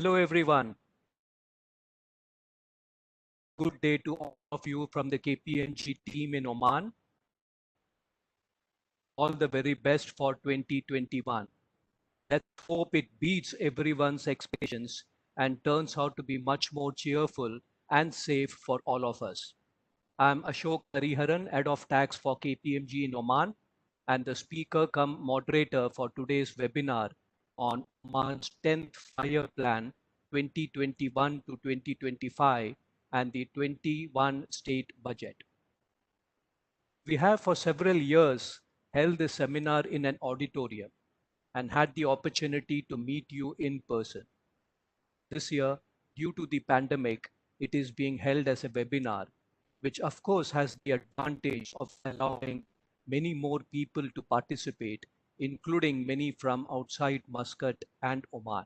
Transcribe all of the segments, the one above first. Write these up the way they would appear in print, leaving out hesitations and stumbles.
Hello, everyone. Good day to all of you from the KPMG team in Oman. All the very best for 2021. Let's hope it beats everyone's expectations and turns out to be much more cheerful and safe for all of us. I'm Ashok Hariharan, Head of Tax for KPMG in Oman, and the speaker cum moderator for today's webinar on Oman's 10th Fire Plan 2021 to 2025 and the 21 state budget. We have for several years held this seminar in an auditorium and had the opportunity to meet you in person. This year, due to the pandemic, it is being held as a webinar, which of course has the advantage of allowing many more people to participate, including many from outside Muscat and Oman.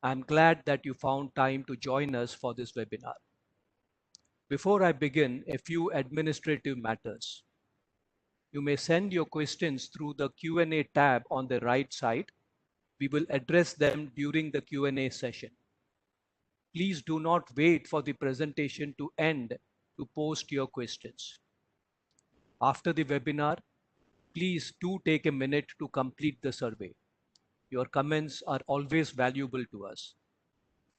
I'm glad that you found time to join us for this webinar. Before I begin, a few administrative matters. You may send your questions through the Q&A tab on the right side. We will address them during the Q&A session. Please do not wait for the presentation to end to post your questions. After the webinar, please do take a minute to complete the survey. Your comments are always valuable to us.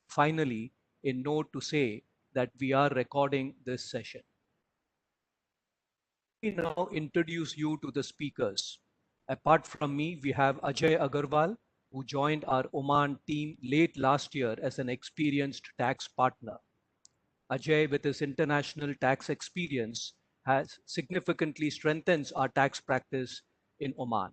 Finally, a note to say that we are recording this session. Let me now introduce you to the speakers. Apart from me, we have Ajay Agarwal, who joined our Oman team late last year as an experienced tax partner. Ajay, with his international tax experience, has significantly strengthened our tax practice in Oman.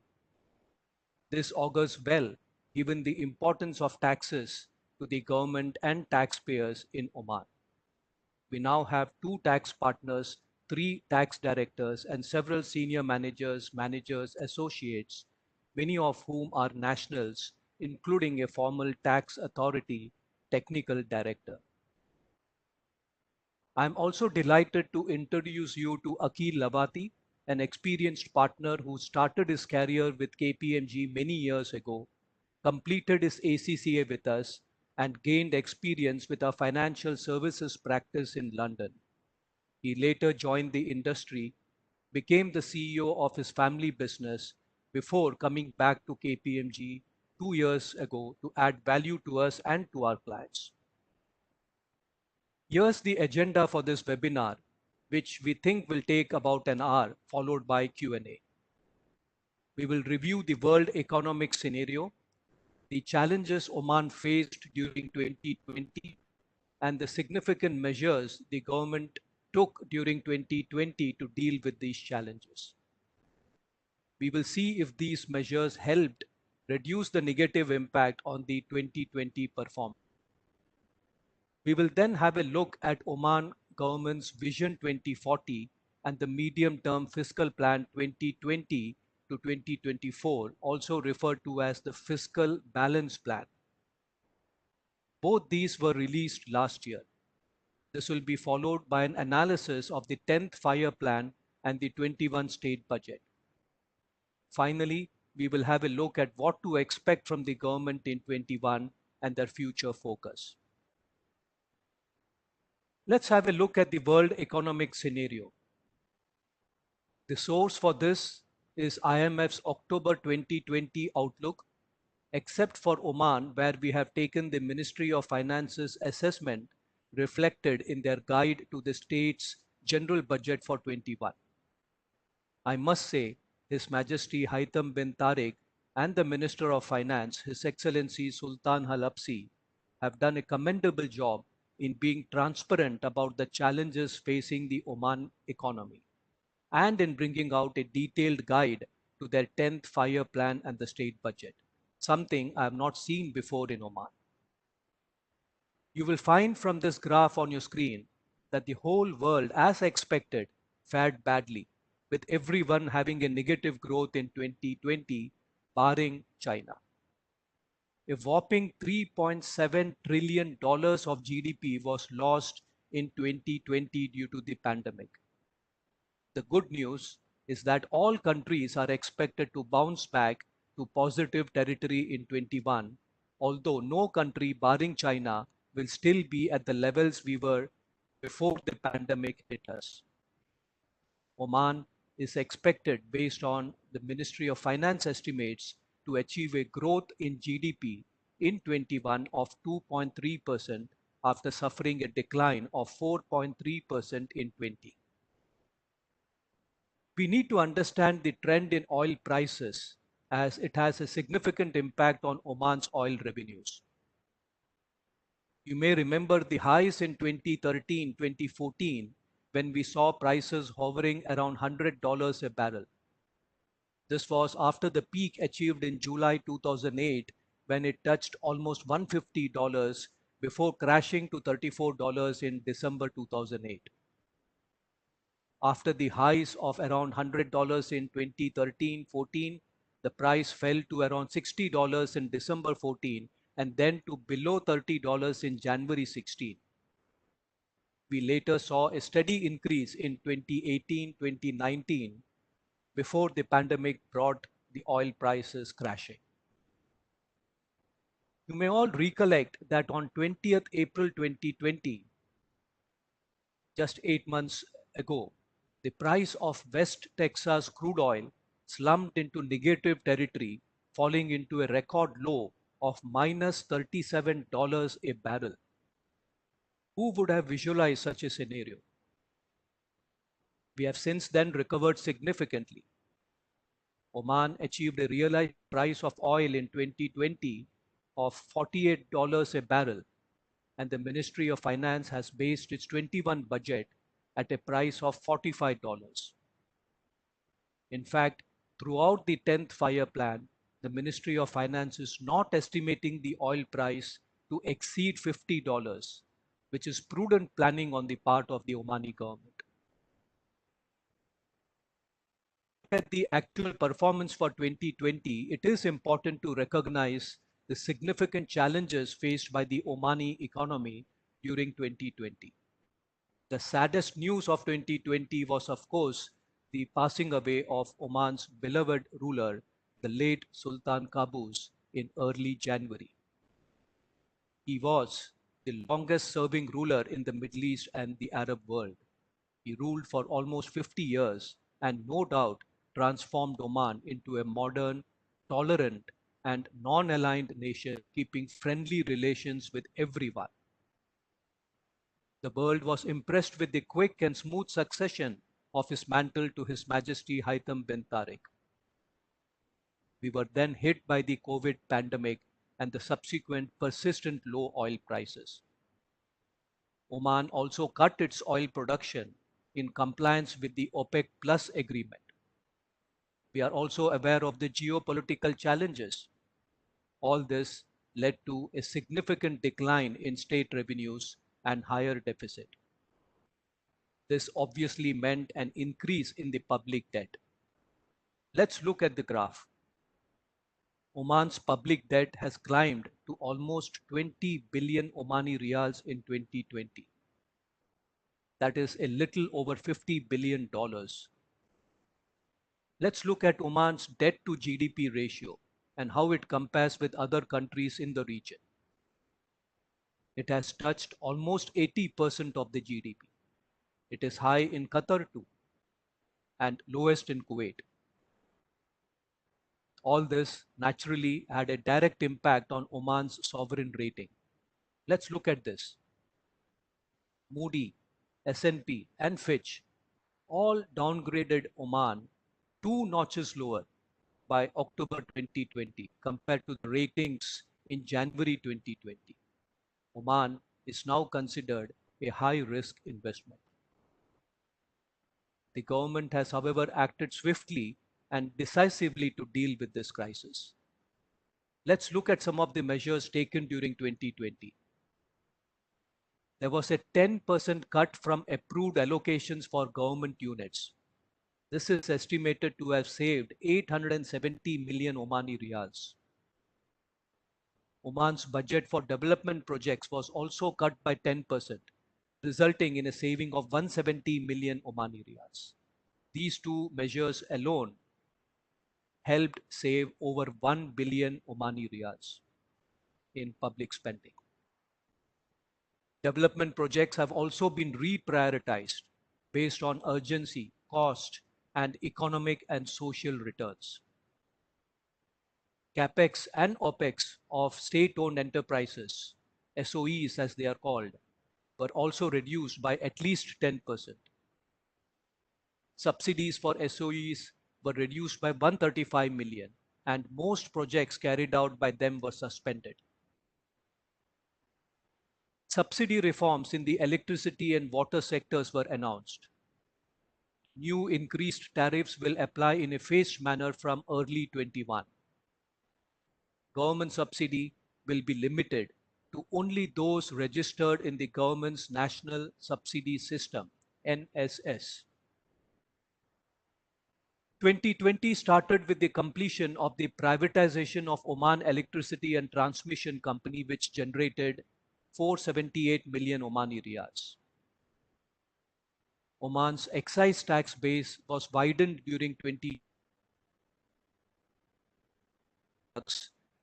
This augurs well, given the importance of taxes to the government and taxpayers in Oman. We now have 2 tax partners, 3 tax directors, and several senior managers, associates, many of whom are nationals, including a formal tax authority technical director. I'm also delighted to introduce you to Akhil Lavati, an experienced partner who started his career with KPMG many years ago, completed his ACCA with us, and gained experience with our financial services practice in London. He later joined the industry, became the CEO of his family business before coming back to KPMG 2 years ago to add value to us and to our clients. Here's the agenda for this webinar, which we think will take about an hour, followed by Q&A. We will review the world economic scenario, the challenges Oman faced during 2020, and the significant measures the government took during 2020 to deal with these challenges. We will see if these measures helped reduce the negative impact on the 2020 performance. We will then have a look at Oman government's Vision 2040 and the medium-term fiscal plan 2020 to 2024, also referred to as the Fiscal Balance Plan. Both these were released last year. This will be followed by an analysis of the 10th Fire Plan and the 21 state budget. Finally, we will have a look at what to expect from the government in 21 and their future focus. Let's have a look at the world economic scenario. The source for this is IMF's October 2020 outlook, except for Oman, where we have taken the Ministry of Finance's assessment reflected in their guide to the state's general budget for 21. I must say, His Majesty Haitham bin Tariq and the Minister of Finance, His Excellency Sultan Halabsi, have done a commendable job in being transparent about the challenges facing the Oman economy and in bringing out a detailed guide to their 10th Fire Plan and the state budget, something I have not seen before in Oman. You will find from this graph on your screen that the whole world, as expected, fared badly, with everyone having a negative growth in 2020, barring China. A whopping $3.7 trillion of GDP was lost in 2020 due to the pandemic. The good news is that all countries are expected to bounce back to positive territory in 21, although no country barring China will still be at the levels we were before the pandemic hit us. Oman is expected, based on the Ministry of Finance estimates, to achieve a growth in GDP in 21 of 2.3% after suffering a decline of 4.3% in 20. We need to understand the trend in oil prices as it has a significant impact on Oman's oil revenues. You may remember the highs in 2013, 2014 when we saw prices hovering around $100 a barrel. This was after the peak achieved in July 2008 when it touched almost $150 before crashing to $34 in December 2008. After the highs of around $100 in 2013-14, the price fell to around $60 in December 14 and then to below $30 in January 16. We later saw a steady increase in 2018-2019 before the pandemic brought the oil prices crashing. You may all recollect that on 20th April 2020, just 8 months ago, the price of West Texas crude oil slumped into negative territory, falling into a record low of minus $37 a barrel. Who would have visualized such a scenario? We have since then recovered significantly. Oman achieved a realized price of oil in 2020 of $48 a barrel, and the Ministry of Finance has based its 21 budget at a price of $45. In fact, throughout the 10th Fire Plan, the Ministry of Finance is not estimating the oil price to exceed $50, which is prudent planning on the part of the Omani government. At the actual performance for 2020, it is important to recognize the significant challenges faced by the Omani economy during 2020. The saddest news of 2020 was, of course, the passing away of Oman's beloved ruler, the late Sultan Qaboos, in early January. He was the longest serving ruler in the Middle East and the Arab world. He ruled for almost 50 years and no doubt transformed Oman into a modern, tolerant, and non aligned nation, keeping friendly relations with everyone. The world was impressed with the quick and smooth succession of his mantle to His Majesty Haitham bin Tariq. We were then hit by the COVID pandemic and the subsequent persistent low oil prices. Oman also cut its oil production in compliance with the OPEC Plus agreement. We are also aware of the geopolitical challenges. All this led to a significant decline in state revenues and higher deficit. This obviously meant an increase in the public debt. Let's look at the graph. Oman's public debt has climbed to almost 20 billion Omani riyals in 2020. That is a little over $50 billion. Let's look at Oman's debt to GDP ratio and how it compares with other countries in the region. It has touched almost 80% of the GDP. It is high in Qatar too, and lowest in Kuwait. All this naturally had a direct impact on Oman's sovereign rating. Let's look at this. Moody, S&P, and Fitch all downgraded Oman 2 notches lower by October 2020 compared to the ratings in January 2020. Oman is now considered a high-risk investment. The government has, however, acted swiftly and decisively to deal with this crisis. Let's look at some of the measures taken during 2020. There was a 10% cut from approved allocations for government units. This is estimated to have saved 870 million Omani riyals. Oman's budget for development projects was also cut by 10%, resulting in a saving of 170 million Omani riyals. These two measures alone helped save over 1 billion Omani riyals. in public spending. Development projects have also been reprioritized based on urgency, cost, and economic and social returns. CapEx and OpEx of state-owned enterprises, SOEs as they are called, were also reduced by at least 10%. Subsidies for SOEs were reduced by 135 million, and most projects carried out by them were suspended. Subsidy reforms in the electricity and water sectors were announced. New increased tariffs will apply in a phased manner from early 21. Government subsidy will be limited to only those registered in the government's National Subsidy System, NSS. 2020 started with the completion of the privatization of Oman Electricity and Transmission Company, which generated 478 million Omani riyals. Oman's excise tax base was widened during 20,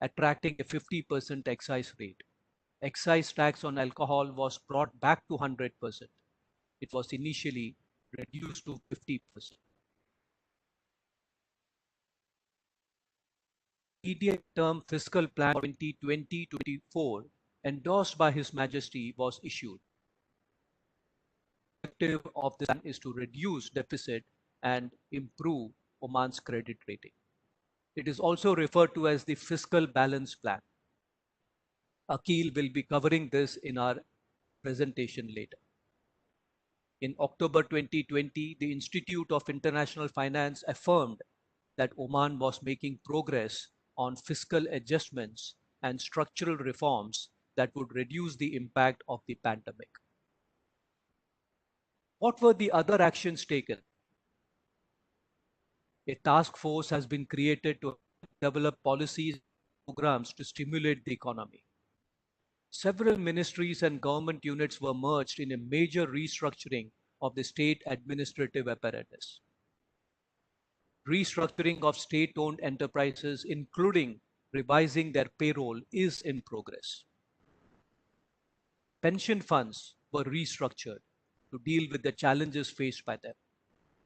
attracting a 50% excise rate. Excise tax on alcohol was brought back to 100%. It was initially reduced to 50%. Medium-term fiscal plan 2020-24, endorsed by His Majesty, was issued. The objective of this plan is to reduce deficit and improve Oman's credit rating. It is also referred to as the Fiscal Balance Plan. Akil will be covering this in our presentation later. In October 2020, the Institute of International Finance affirmed that Oman was making progress on fiscal adjustments and structural reforms that would reduce the impact of the pandemic. What were the other actions taken? A task force has been created to develop policies and programs to stimulate the economy. Several ministries and government units were merged in a major restructuring of the state administrative apparatus. Restructuring of state-owned enterprises, including revising their payroll, is in progress. Pension funds were restructured to deal with the challenges faced by them.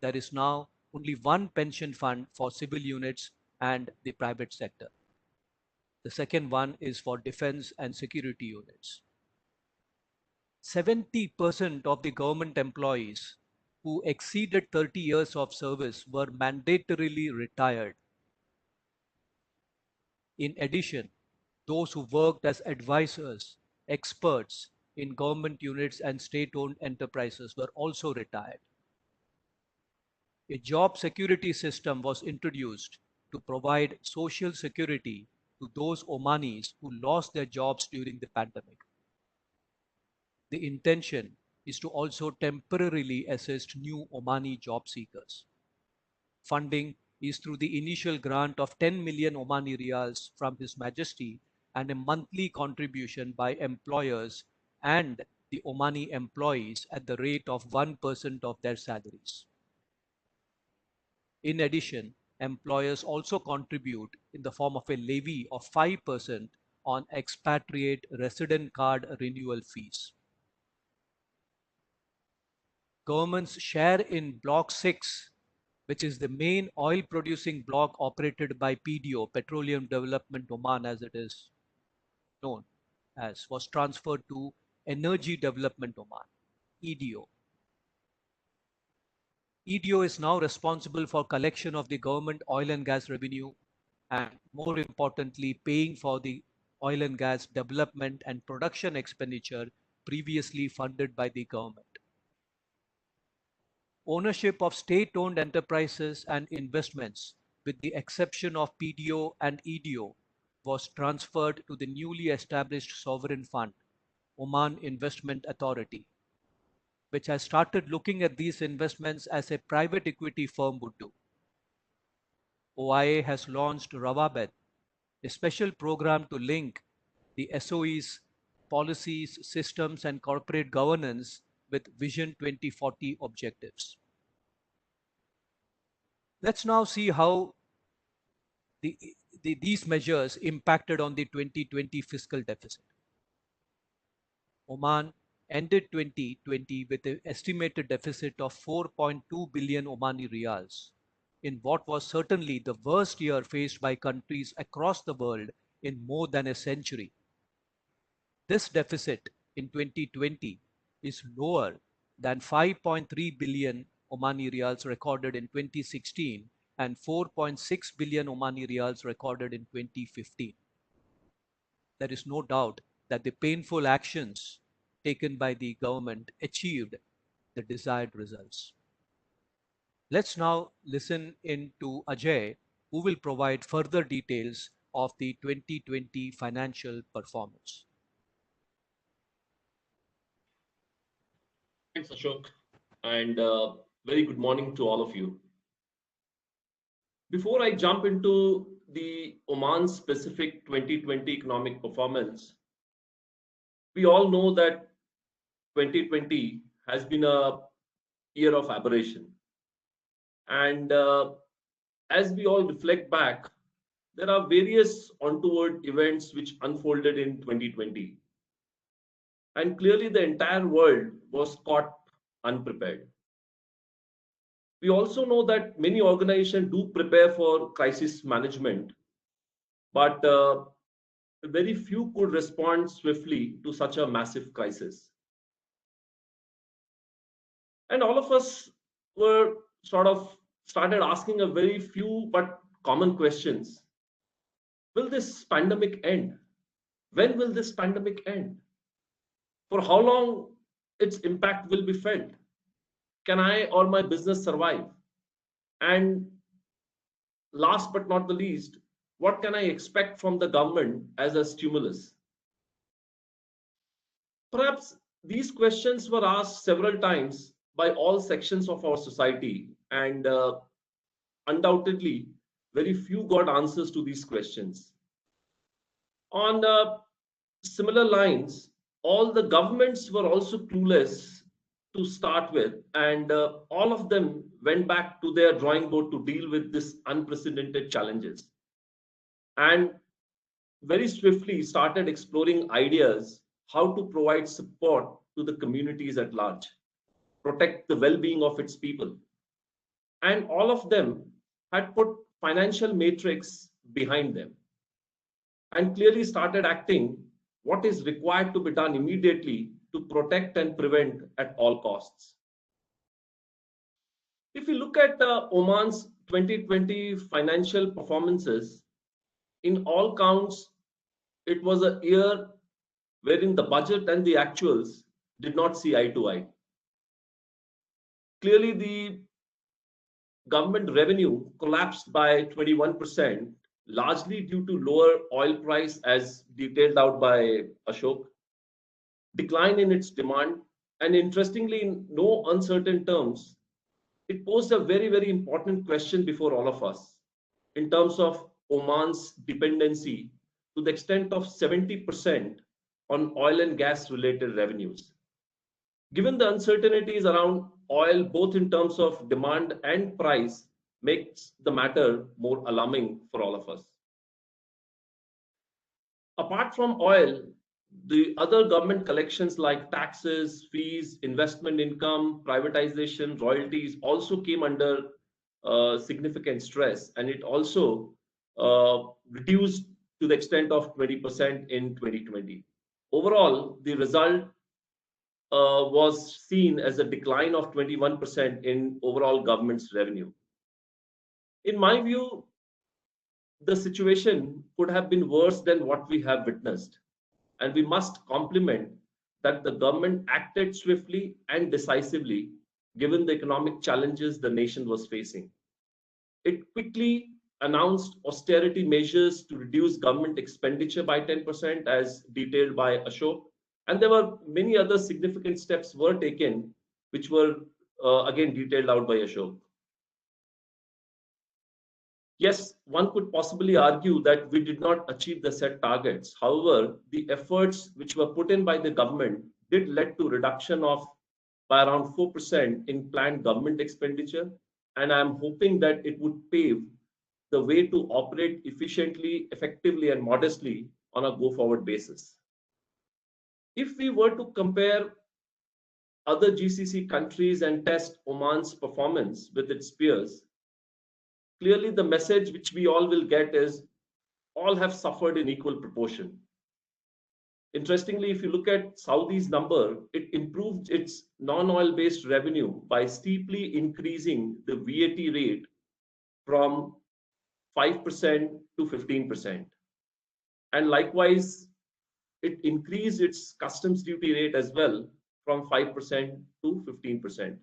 There is now only one pension fund for civil units and the private sector. The second one is for defense and security units. 70% of the government employees who exceeded 30 years of service were mandatorily retired. In addition, those who worked as advisors, experts in government units and state-owned enterprises were also retired. A job security system was introduced to provide social security to those Omanis who lost their jobs during the pandemic. The intention is to also temporarily assist new Omani job seekers. Funding is through the initial grant of 10 million Omani riyals from His Majesty and a monthly contribution by employers and the Omani employees at the rate of 1% of their salaries. In addition, employers also contribute in the form of a levy of 5% on expatriate resident card renewal fees. Government's share in Block 6, which is the main oil producing block operated by PDO, Petroleum Development Oman as it is known as, was transferred to Energy Development Oman, EDO. EDO is now responsible for collection of the government oil and gas revenue and, more importantly, paying for the oil and gas development and production expenditure previously funded by the government. Ownership of state-owned enterprises and investments, with the exception of PDO and EDO, was transferred to the newly established sovereign fund, Oman Investment Authority, which has started looking at these investments as a private equity firm would do. OIA has launched Rawabet, a special program to link the SOE's policies, systems, and corporate governance with Vision 2040 objectives. Let's now see how these measures impacted on the 2020 fiscal deficit. Oman ended 2020 with an estimated deficit of 4.2 billion Omani riyals, in what was certainly the worst year faced by countries across the world in more than a century. This deficit in 2020 is lower than 5.3 billion Omani riyals recorded in 2016 and 4.6 billion Omani riyals recorded in 2015. There is no doubt that the painful actions taken by the government achieved the desired results. Let's now listen in to Ajay, who will provide further details of the 2020 financial performance. Thanks, Ashok, and very good morning to all of you. Before I jump into the Oman specific 2020 economic performance, we all know that 2020 has been a year of aberration. And as we all reflect back, there are various untoward events which unfolded in 2020. And clearly, the entire world was caught unprepared. We also know that many organizations do prepare for crisis management, but very few could respond swiftly to such a massive crisis. And all of us were sort of started asking a very few but common questions. Will this pandemic end? When will this pandemic end? For how long its impact will be felt? Can I or my business survive? And last but not the least, what can I expect from the government as a stimulus? Perhaps these questions were asked several times by all sections of our society, and undoubtedly, very few got answers to these questions. On similar lines, all the governments were also clueless to start with, and all of them went back to their drawing board to deal with this unprecedented challenges, and very swiftly started exploring ideas how to provide support to the communities at large, protect the well-being of its people, and all of them had put financial matrix behind them and clearly started acting what is required to be done immediately to protect and prevent at all costs. If you look at Oman's 2020 financial performances, in all counts, it was a year wherein the budget and the actuals did not see eye to eye. Clearly, the government revenue collapsed by 21%, largely due to lower oil price as detailed out by Ashok, decline in its demand, and interestingly, in no uncertain terms, it posed a very, very important question before all of us in terms of Oman's dependency to the extent of 70% on oil and gas related revenues. Given the uncertainties around oil, both in terms of demand and price, makes the matter more alarming for all of us. Apart from oil, the other government collections like taxes, fees, investment income, privatization, royalties also came under significant stress, and it also reduced to the extent of 20% in 2020. Overall, the result was seen as a decline of 21% in overall government's revenue. In my view, the situation could have been worse than what we have witnessed, and we must compliment that the government acted swiftly and decisively given the economic challenges the nation was facing. It quickly announced austerity measures to reduce government expenditure by 10%, as detailed by Ashok, and there were many other significant steps were taken, which were again detailed out by Ashok. Yes, one could possibly argue that we did not achieve the set targets. However, the efforts which were put in by the government did lead to reduction of by around 4% in planned government expenditure, and I'm hoping that it would pave the way to operate efficiently, effectively, and modestly on a go forward basis. If we were to compare other GCC countries and test Oman's performance with its peers, clearly the message which we all will get is all have suffered in equal proportion. Interestingly, if you look at Saudi's number, it improved its non-oil based revenue by steeply increasing the VAT rate from 5% to 15%. And likewise, it increased its customs duty rate as well from 5% to 15%.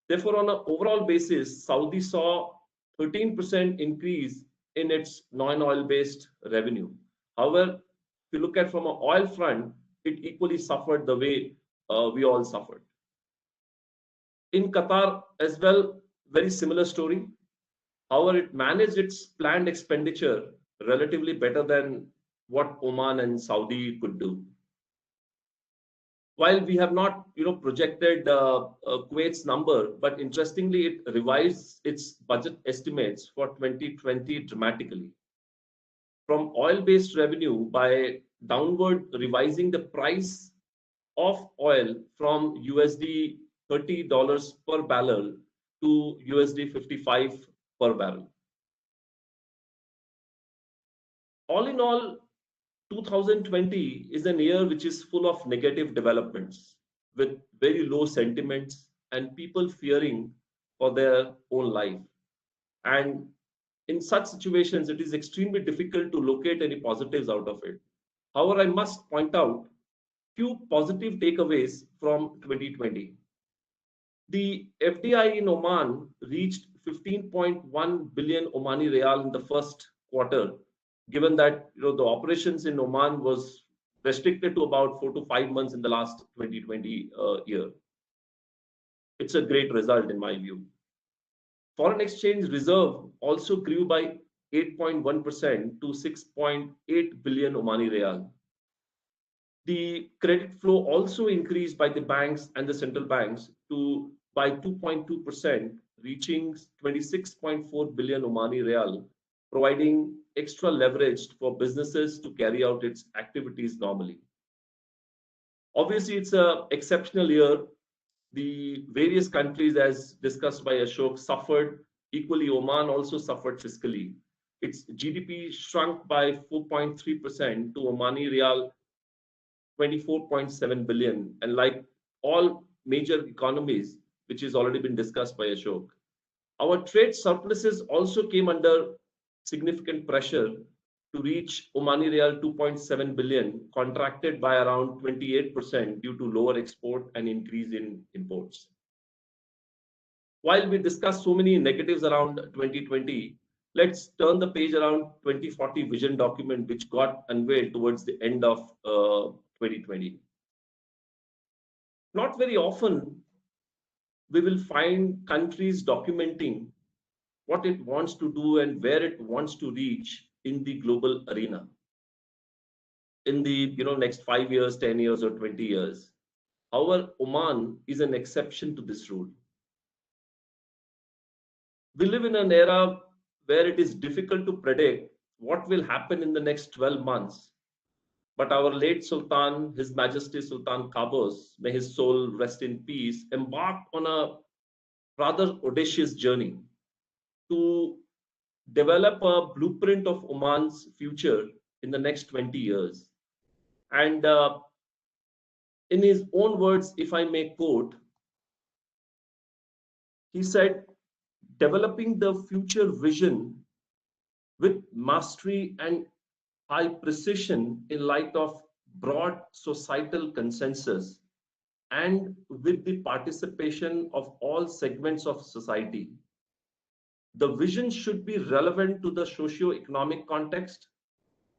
Therefore, on an overall basis, Saudi saw 13% increase in its non-oil based revenue. However, if you look at from an oil front, it equally suffered the way we all suffered. In Qatar as well, very similar story. However, it managed its planned expenditure relatively better than what Oman and Saudi could do. While we have not, projected Kuwait's number, but interestingly, it revised its budget estimates for 2020 dramatically. From oil-based revenue by downward revising the price of oil from USD $30 per barrel to USD 55 per barrel. All in all, 2020 is an year which is full of negative developments with very low sentiments and people fearing for their own life. And in such situations, it is extremely difficult to locate any positives out of it. However, I must point out few positive takeaways from 2020. The FDI in Oman reached 15.1 billion Omani Riyal in the first quarter, given that the operations in Oman was restricted to about 4 to 5 months in the last 2020 year. It's a great result in my view. Foreign exchange reserve also grew by 8.1% to 6.8 billion Omani Riyal. The credit flow also increased by the banks and the central banks by 2.2%, reaching 26.4 billion Omani Riyal, providing extra leverage for businesses to carry out its activities normally. Obviously, it's an exceptional year. The various countries, as discussed by Ashok, suffered. Equally, Oman also suffered fiscally. Its GDP shrunk by 4.3% to Omani Riyal 24.7 billion. And like all major economies, which has already been discussed by Ashok, our trade surpluses also came under significant pressure to reach Omani Riyal 2.7 billion, contracted by around 28% due to lower export and increase in imports. While we discussed so many negatives around 2020, let's turn the page around 2040 vision document, which got unveiled towards the end of 2020. Not very often we will find countries documenting what it wants to do and where it wants to reach in the global arena in the next 5 years, 10 years, or 20 years. However, Oman is an exception to this rule. We live in an era where it is difficult to predict what will happen in the next 12 months. But our late Sultan, His Majesty Sultan Qaboos, may his soul rest in peace, embarked on a rather audacious journey to develop a blueprint of Oman's future in the next 20 years. And in his own words, if I may quote, he said, developing the future vision with mastery and high precision in light of broad societal consensus and with the participation of all segments of society. The vision should be relevant to the socio-economic context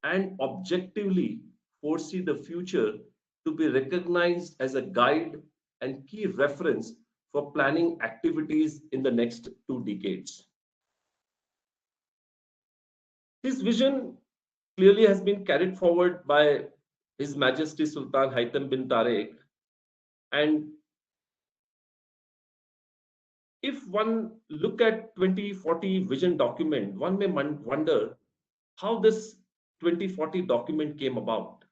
and objectively foresee the future to be recognized as a guide and key reference for planning activities in the next 2 decades. His vision clearly has been carried forward by His Majesty Sultan Haitham bin Tariq. And If one look at 2040 vision document, one may wonder how this 2040 document came about.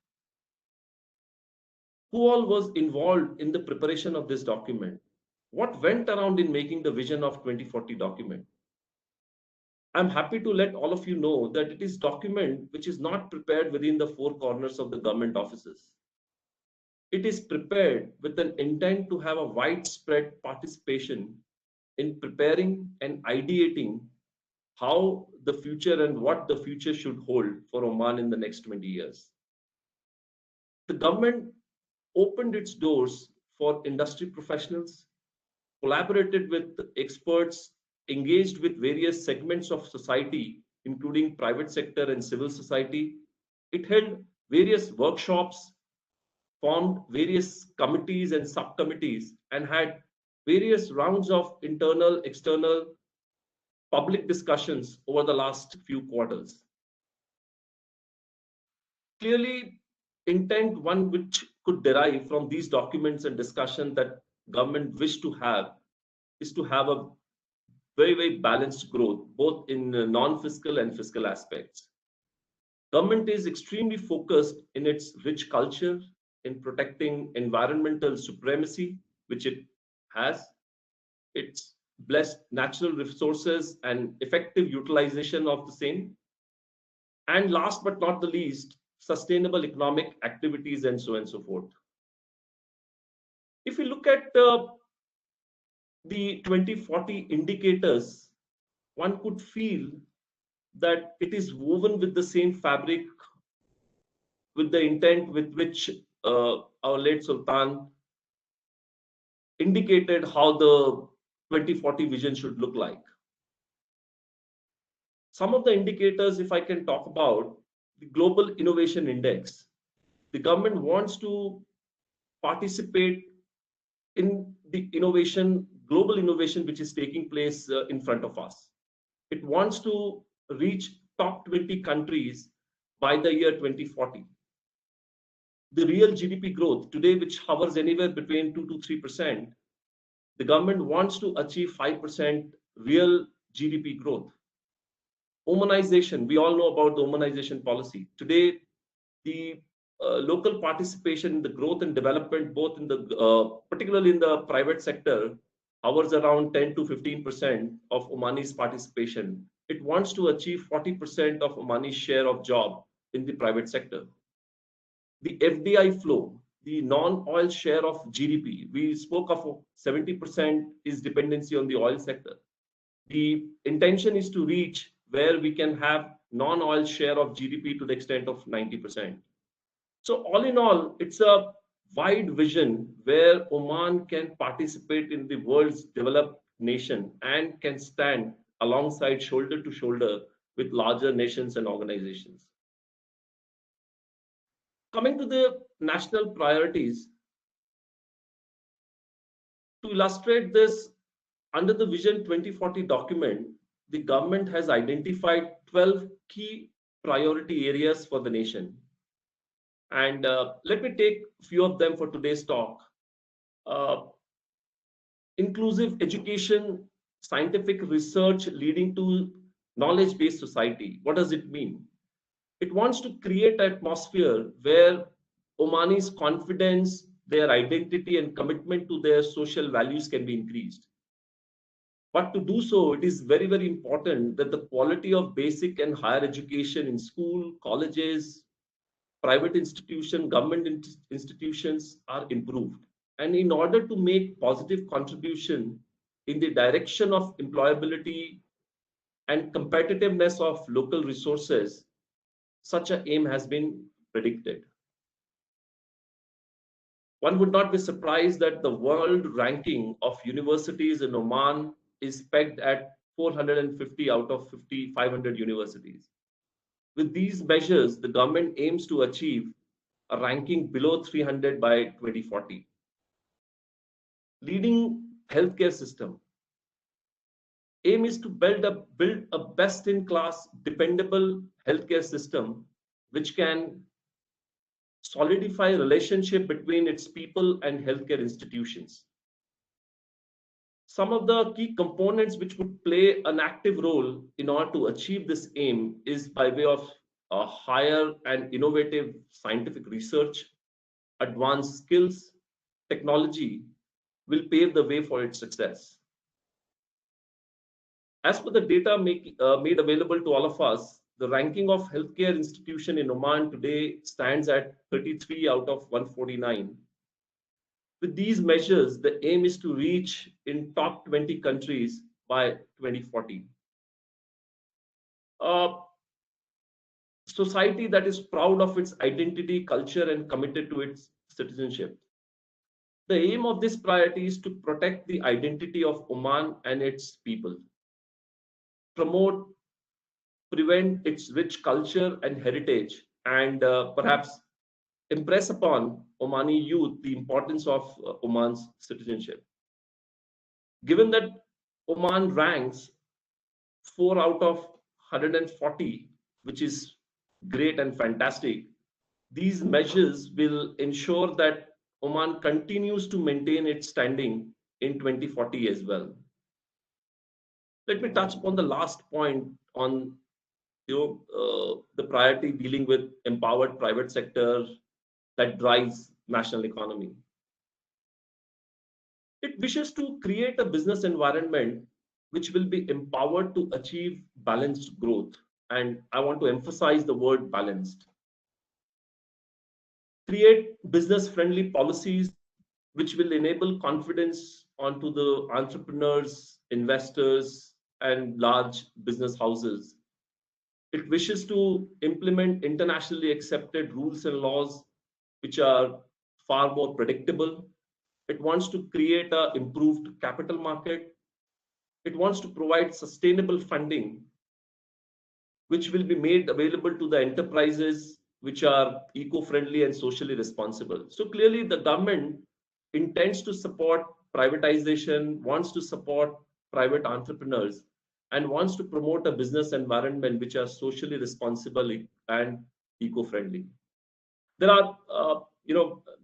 Who all was involved in the preparation of this document? What went around in making the vision of 2040 document? I'm happy to let all of you know that it is document which is not prepared within the four corners of the government offices. It is prepared with an intent to have a widespread participation in preparing and ideating how the future and what the future should hold for Oman in the next 20 years. The government opened its doors for industry professionals, collaborated with experts, engaged with various segments of society, including private sector and civil society. It held various workshops, formed various committees and subcommittees, and had various rounds of internal, external, public discussions over the last few quarters. Clearly, intent one which could derive from these documents and discussion that government wish to have is to have a very balanced growth, both in non-fiscal and fiscal aspects. Government is extremely focused in its rich culture in protecting environmental supremacy, which it has, its blessed natural resources and effective utilization of the same, and last but not the least, sustainable economic activities and so on and so forth. If we look at the 2040 indicators, one could feel that it is woven with the same fabric, with the intent with which our late Sultan indicated how the 2040 vision should look like. Some of the indicators, if I can talk about, the Global Innovation Index. The government wants to participate in the innovation, global innovation, which is taking place in front of us. It wants to reach top 20 countries by the year 2040. The real GDP growth today, which hovers anywhere between 2 to 3%, the government wants to achieve 5% real GDP growth. Omanization, we all know about the Omanization policy. Today, the local participation in the growth and development, both in the particularly in the private sector, hovers around 10 to 15% of Omani's participation. It wants to achieve 40% of Omani's share of job in the private sector. The FDI flow, the non-oil share of GDP, we spoke of 70% is dependency on the oil sector. The intention is to reach where we can have non-oil share of GDP to the extent of 90%. So all in all, it's a wide vision where Oman can participate in the world's developed nation and can stand alongside shoulder to shoulder with larger nations and organizations. Coming to the national priorities, to illustrate this, under the Vision 2040 document, the government has identified 12 key priority areas for the nation. And let me take a few of them for today's talk. Inclusive education, scientific research leading to knowledge-based society. What does it mean? It wants to create an atmosphere where Omani's confidence, their identity and commitment to their social values can be increased. But to do so, it is very important that the quality of basic and higher education in school, colleges, private institutions, government institutions are improved. And in order to make positive contribution in the direction of employability and competitiveness of local resources, such an aim has been predicted. One would not be surprised that the world ranking of universities in Oman is pegged at 450 out of 500 universities. With these measures, the government aims to achieve a ranking below 300 by 2040. Leading healthcare system. Aim is to build a best-in-class, dependable healthcare system which can solidify relationship between its people and healthcare institutions. Some of the key components which would play an active role in order to achieve this aim is by way of higher and innovative scientific research, advanced skills, technology will pave the way for its success. As per the data made available to all of us, the ranking of healthcare institution in Oman today stands at 33 out of 149. With these measures, the aim is to reach in top 20 countries by 2040. A society that is proud of its identity, culture, and committed to its citizenship. The aim of this priority is to protect the identity of Oman and its people, promote, prevent its rich culture and heritage, and perhaps impress upon Omani youth the importance of Oman's citizenship. Given that Oman ranks 4 out of 140, which is great and fantastic, these measures will ensure that Oman continues to maintain its standing in 2040 as well. Let me touch upon the last point on the priority dealing with empowered private sector that drives national economy. It wishes to create a business environment which will be empowered to achieve balanced growth. And I want to emphasize the word balanced. Create business friendly policies which will enable confidence onto the entrepreneurs, investors, and large business houses. It wishes to implement internationally accepted rules and laws which are far more predictable. It wants to create an improved capital market. It wants to provide sustainable funding which will be made available to the enterprises which are eco-friendly and socially responsible. So clearly the government intends to support privatization, wants to support private entrepreneurs, and wants to promote a business environment which are socially responsible and eco-friendly. There are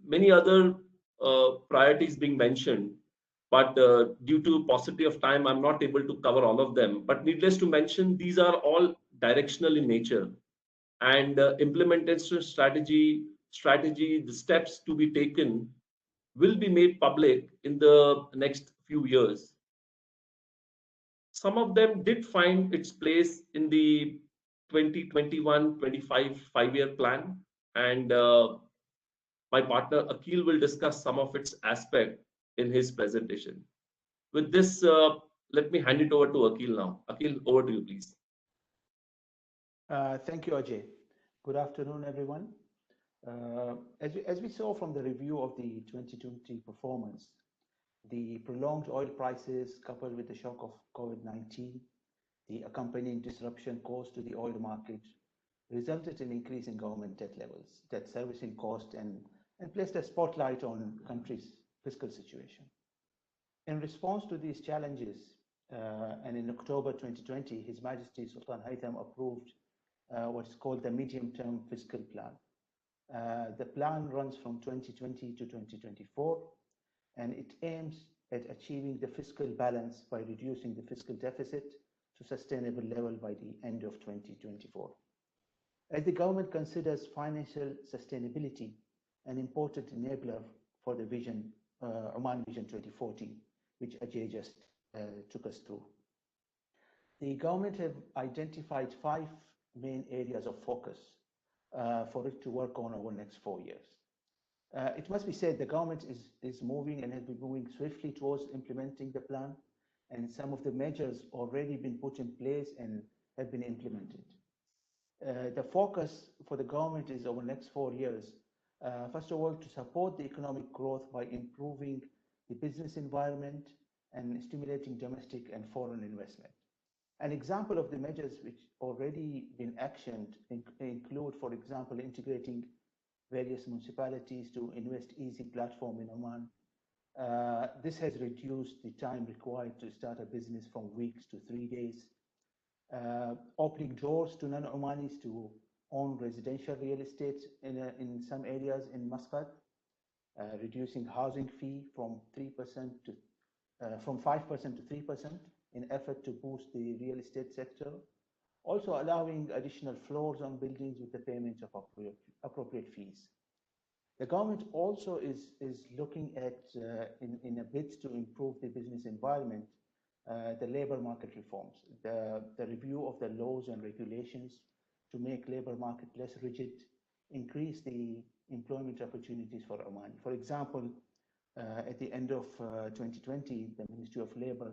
many other priorities being mentioned, but due to paucity of time, I'm not able to cover all of them. But needless to mention, these are all directional in nature, and implementation strategy, the steps to be taken will be made public in the next few years. Some of them did find its place in the 2021-25 5-year plan, and my partner Akil will discuss some of its aspect in his presentation. With this, let me hand it over to Akil now. Akil, over to you, please. Thank you, Ajay. Good afternoon, everyone. As we saw from the review of the 2020 performance, the prolonged oil prices coupled with the shock of COVID-19, the accompanying disruption caused to the oil market, resulted in increase in government debt levels, debt servicing cost, and placed a spotlight on the country's fiscal situation. In response to these challenges, and in October 2020, His Majesty Sultan Haitham approved what's called the medium-term fiscal plan. The plan runs from 2020 to 2024, and it aims at achieving the fiscal balance by reducing the fiscal deficit to sustainable level by the end of 2024. As the government considers financial sustainability an important enabler for the vision, Oman Vision 2040, which Ajay just took us through. The government have identified 5 main areas of focus for it to work on over the next 4 years. It must be said the government is moving and has been moving swiftly towards implementing the plan, and some of the measures already been put in place and have been implemented. The focus for the government is over the next 4 years, first of all, to support the economic growth by improving the business environment and stimulating domestic and foreign investment. An example of the measures which already been actioned include, for example, integrating various municipalities to Invest Easy platform in Oman. This has reduced the time required to start a business from weeks to 3 days. Opening doors to non-Omanis to own residential real estate in some areas in Muscat, reducing housing fee from 3% to from 5% to 3% in effort to boost the real estate sector, also allowing additional floors on buildings with the payment of appropriate fees. The government also is looking at, in a bid to improve the business environment, the labor market reforms, the review of the laws and regulations to make labor market less rigid, increase the employment opportunities for Oman. For example, at the end of 2020, the Ministry of Labor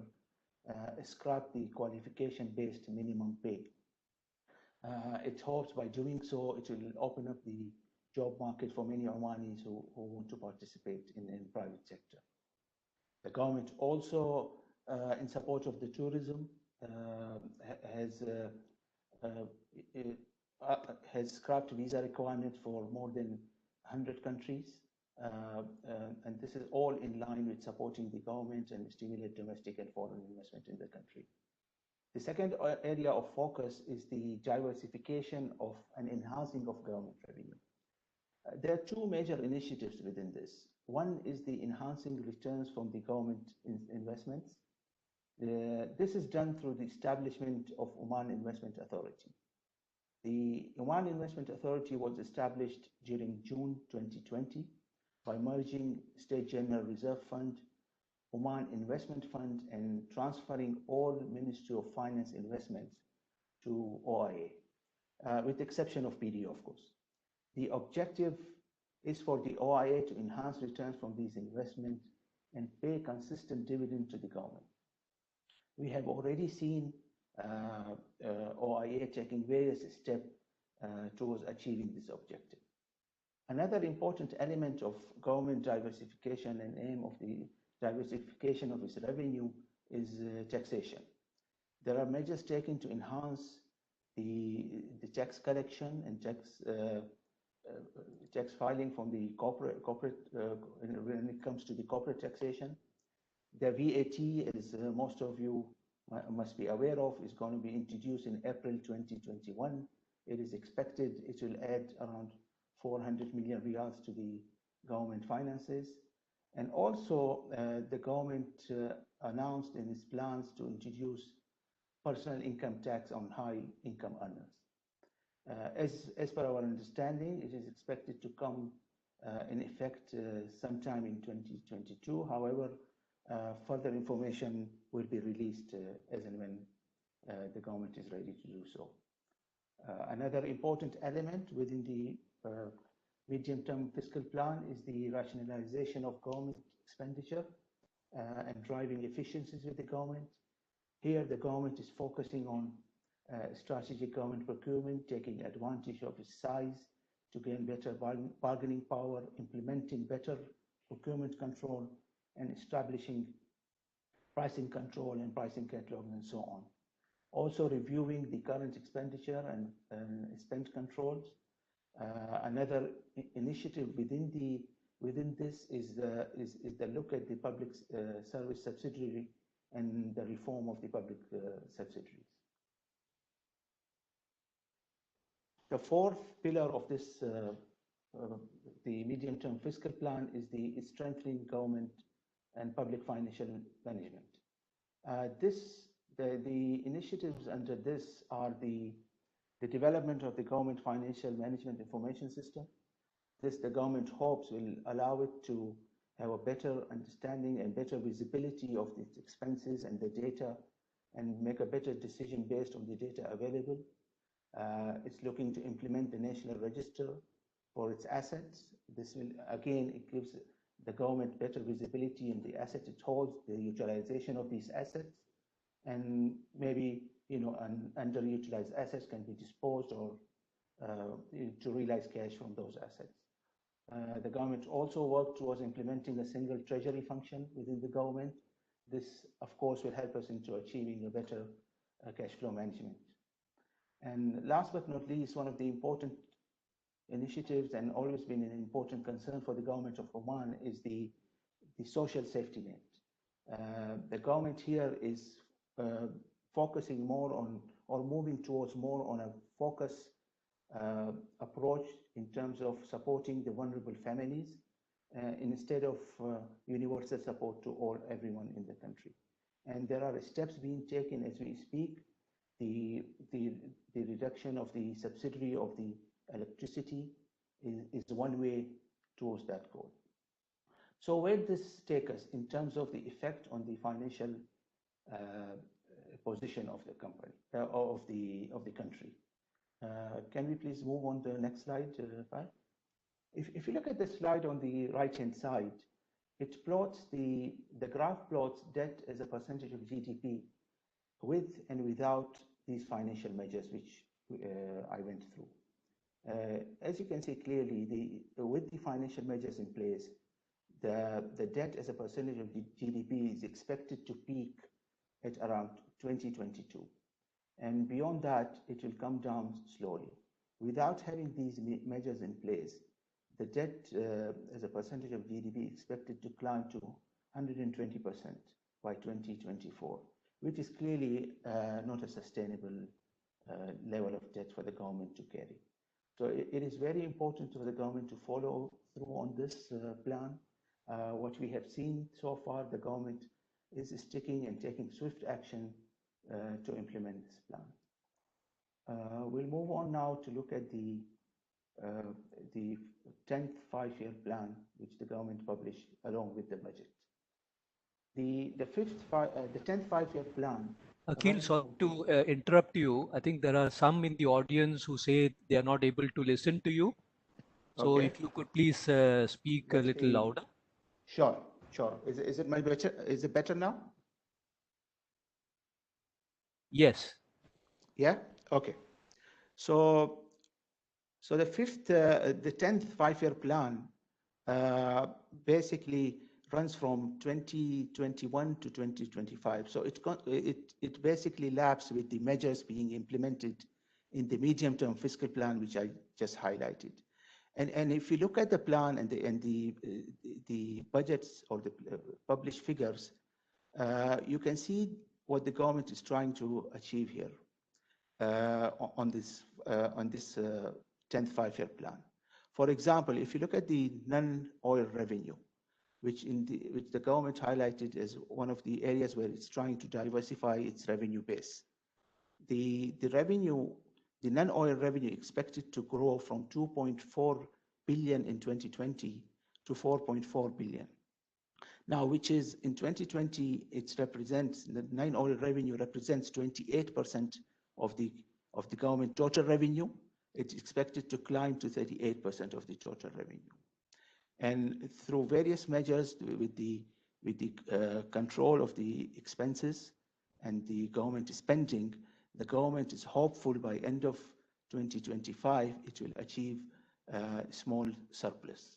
scrapped the qualification-based minimum pay. It hopes by doing so, it will open up the job market for many Omanis who want to participate in the private sector. The government also, in support of the tourism, has scrapped visa requirements for more than 100 countries. And this is all in line with supporting the government and stimulate domestic and foreign investment in the country. The second area of focus is the diversification of and enhancing of government revenue. There are two major initiatives within this. One is the enhancing returns from the government investments. This is done through the establishment of Oman Investment Authority. The Oman Investment Authority was established during June 2020 by merging State General Reserve Fund, Oman Investment Fund, and transferring all Ministry of Finance investments to OIA, with the exception of PD, of course. The objective is for the OIA to enhance returns from these investments and pay consistent dividend to the government. We have already seen OIA taking various steps towards achieving this objective. Another important element of government diversification and aim of the diversification of its revenue is taxation. There are measures taken to enhance the tax collection and tax filing from the corporate when it comes to the corporate taxation. The VAT, as most of you must be aware of, is going to be introduced in April 2021. It is expected it will add around 400 million riyals to the government finances. And also, the government announced in its plans to introduce personal income tax on high income earners. As per our understanding, it is expected to come in effect sometime in 2022. However, further information will be released as and when the government is ready to do so. Another important element within the medium-term fiscal plan is the rationalization of government expenditure and driving efficiencies with the government. Here, the government is focusing on strategic government procurement, taking advantage of its size to gain better bargaining power, implementing better procurement control, and establishing pricing control and pricing catalog and so on. Also reviewing the current expenditure and spend controls. Another initiative within this is the look at the public service subsidiary and the reform of the public subsidiaries. The fourth pillar of this, the medium-term fiscal plan, is the strengthening government and public financial management. The initiatives under this are the development of the government financial management information system. This, the government hopes, will allow it to have a better understanding and better visibility of its expenses and the data, and make a better decision based on the data available. It's looking to implement the national register for its assets. This will, again, it gives the government better visibility in the asset it holds, the utilization of these assets, and maybe underutilized assets can be disposed or to realize cash from those assets. The government also worked towards implementing a single treasury function within the government. This, of course, will help us into achieving a better cash flow management. And last but not least, one of the important initiatives and always been an important concern for the government of Oman is the social safety net. The government here is focusing more on, or moving towards more on a focus approach in terms of supporting the vulnerable families instead of universal support to everyone in the country. And there are steps being taken as we speak. The, the, the reduction of the subsidy of the electricity is one way towards that goal. So where does this take us in terms of the effect on the financial position of the company, of the country? Can we please move on to the next slide, Fahd? If you look at the slide on the right-hand side, it plots the graph plots debt as a percentage of GDP with and without these financial measures, which I went through. As you can see clearly, with the financial measures in place, the debt as a percentage of GDP is expected to peak at around 2022. And beyond that, it will come down slowly. Without having these measures in place, the debt as a percentage of GDP is expected to climb to 120% by 2024, which is clearly not a sustainable level of debt for the government to carry. So it is very important for the government to follow through on this plan. What we have seen so far, the government is sticking and taking swift action to implement this plan. We'll move on now to look at the 10th five-year plan, which the government published along with the budget. The 10th five-year plan. Akhil, sorry to interrupt you. I think there are some in the audience who say they are not able to listen to you. So Okay. if you could please speak a Let's little see. louder. Sure. Is it my better? Is it better now? Yes. Yeah. Okay. So the 10th five-year plan basically runs from 2021 to 2025. So it basically laps with the measures being implemented in the medium-term fiscal plan, which I just highlighted. And if you look at the plan and the budgets or the published figures, you can see what the government is trying to achieve here on this 10th five-year plan. For example, if you look at the non-oil revenue, which the government highlighted as one of the areas where it's trying to diversify its revenue base, the non-oil revenue expected to grow from 2.4 billion in 2020 to 4.4 billion. Now, which is in 2020, the non-oil revenue represents 28% of the government total revenue. It's expected to climb to 38% of the total revenue. And through various measures with the control of the expenses and the government spending, the government is hopeful by end of 2025, it will achieve a small surplus.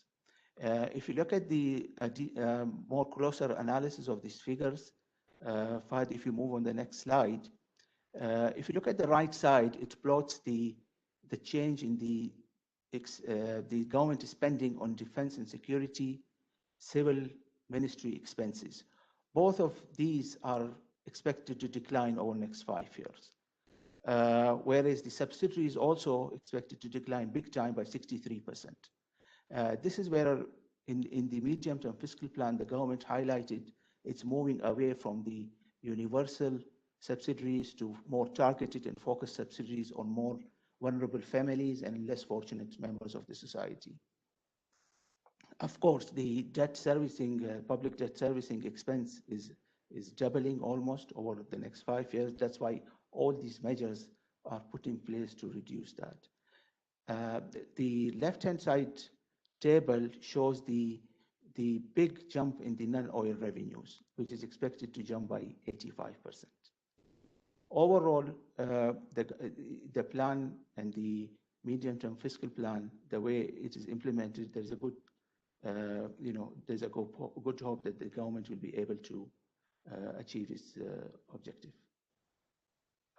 If you look at the more closer analysis of these figures, Fahd, if you move on the next slide, if you look at the right side, it plots the change in the government spending on defense and security, civil ministry expenses. Both of these are expected to decline over the next 5 years. Whereas the subsidy is also expected to decline big time by 63%. This is where in the medium-term fiscal plan, the government highlighted it's moving away from the universal subsidies to more targeted and focused subsidies on more vulnerable families and less fortunate members of the society. Of course, the debt servicing, public debt servicing expense is doubling almost over the next 5 years. That's why all these measures are put in place to reduce that. The left-hand side table shows the big jump in the non-oil revenues, which is expected to jump by 85%. Overall, the plan and the medium-term fiscal plan, the way it is implemented, there's a good, there's a good hope that the government will be able to achieve its objective.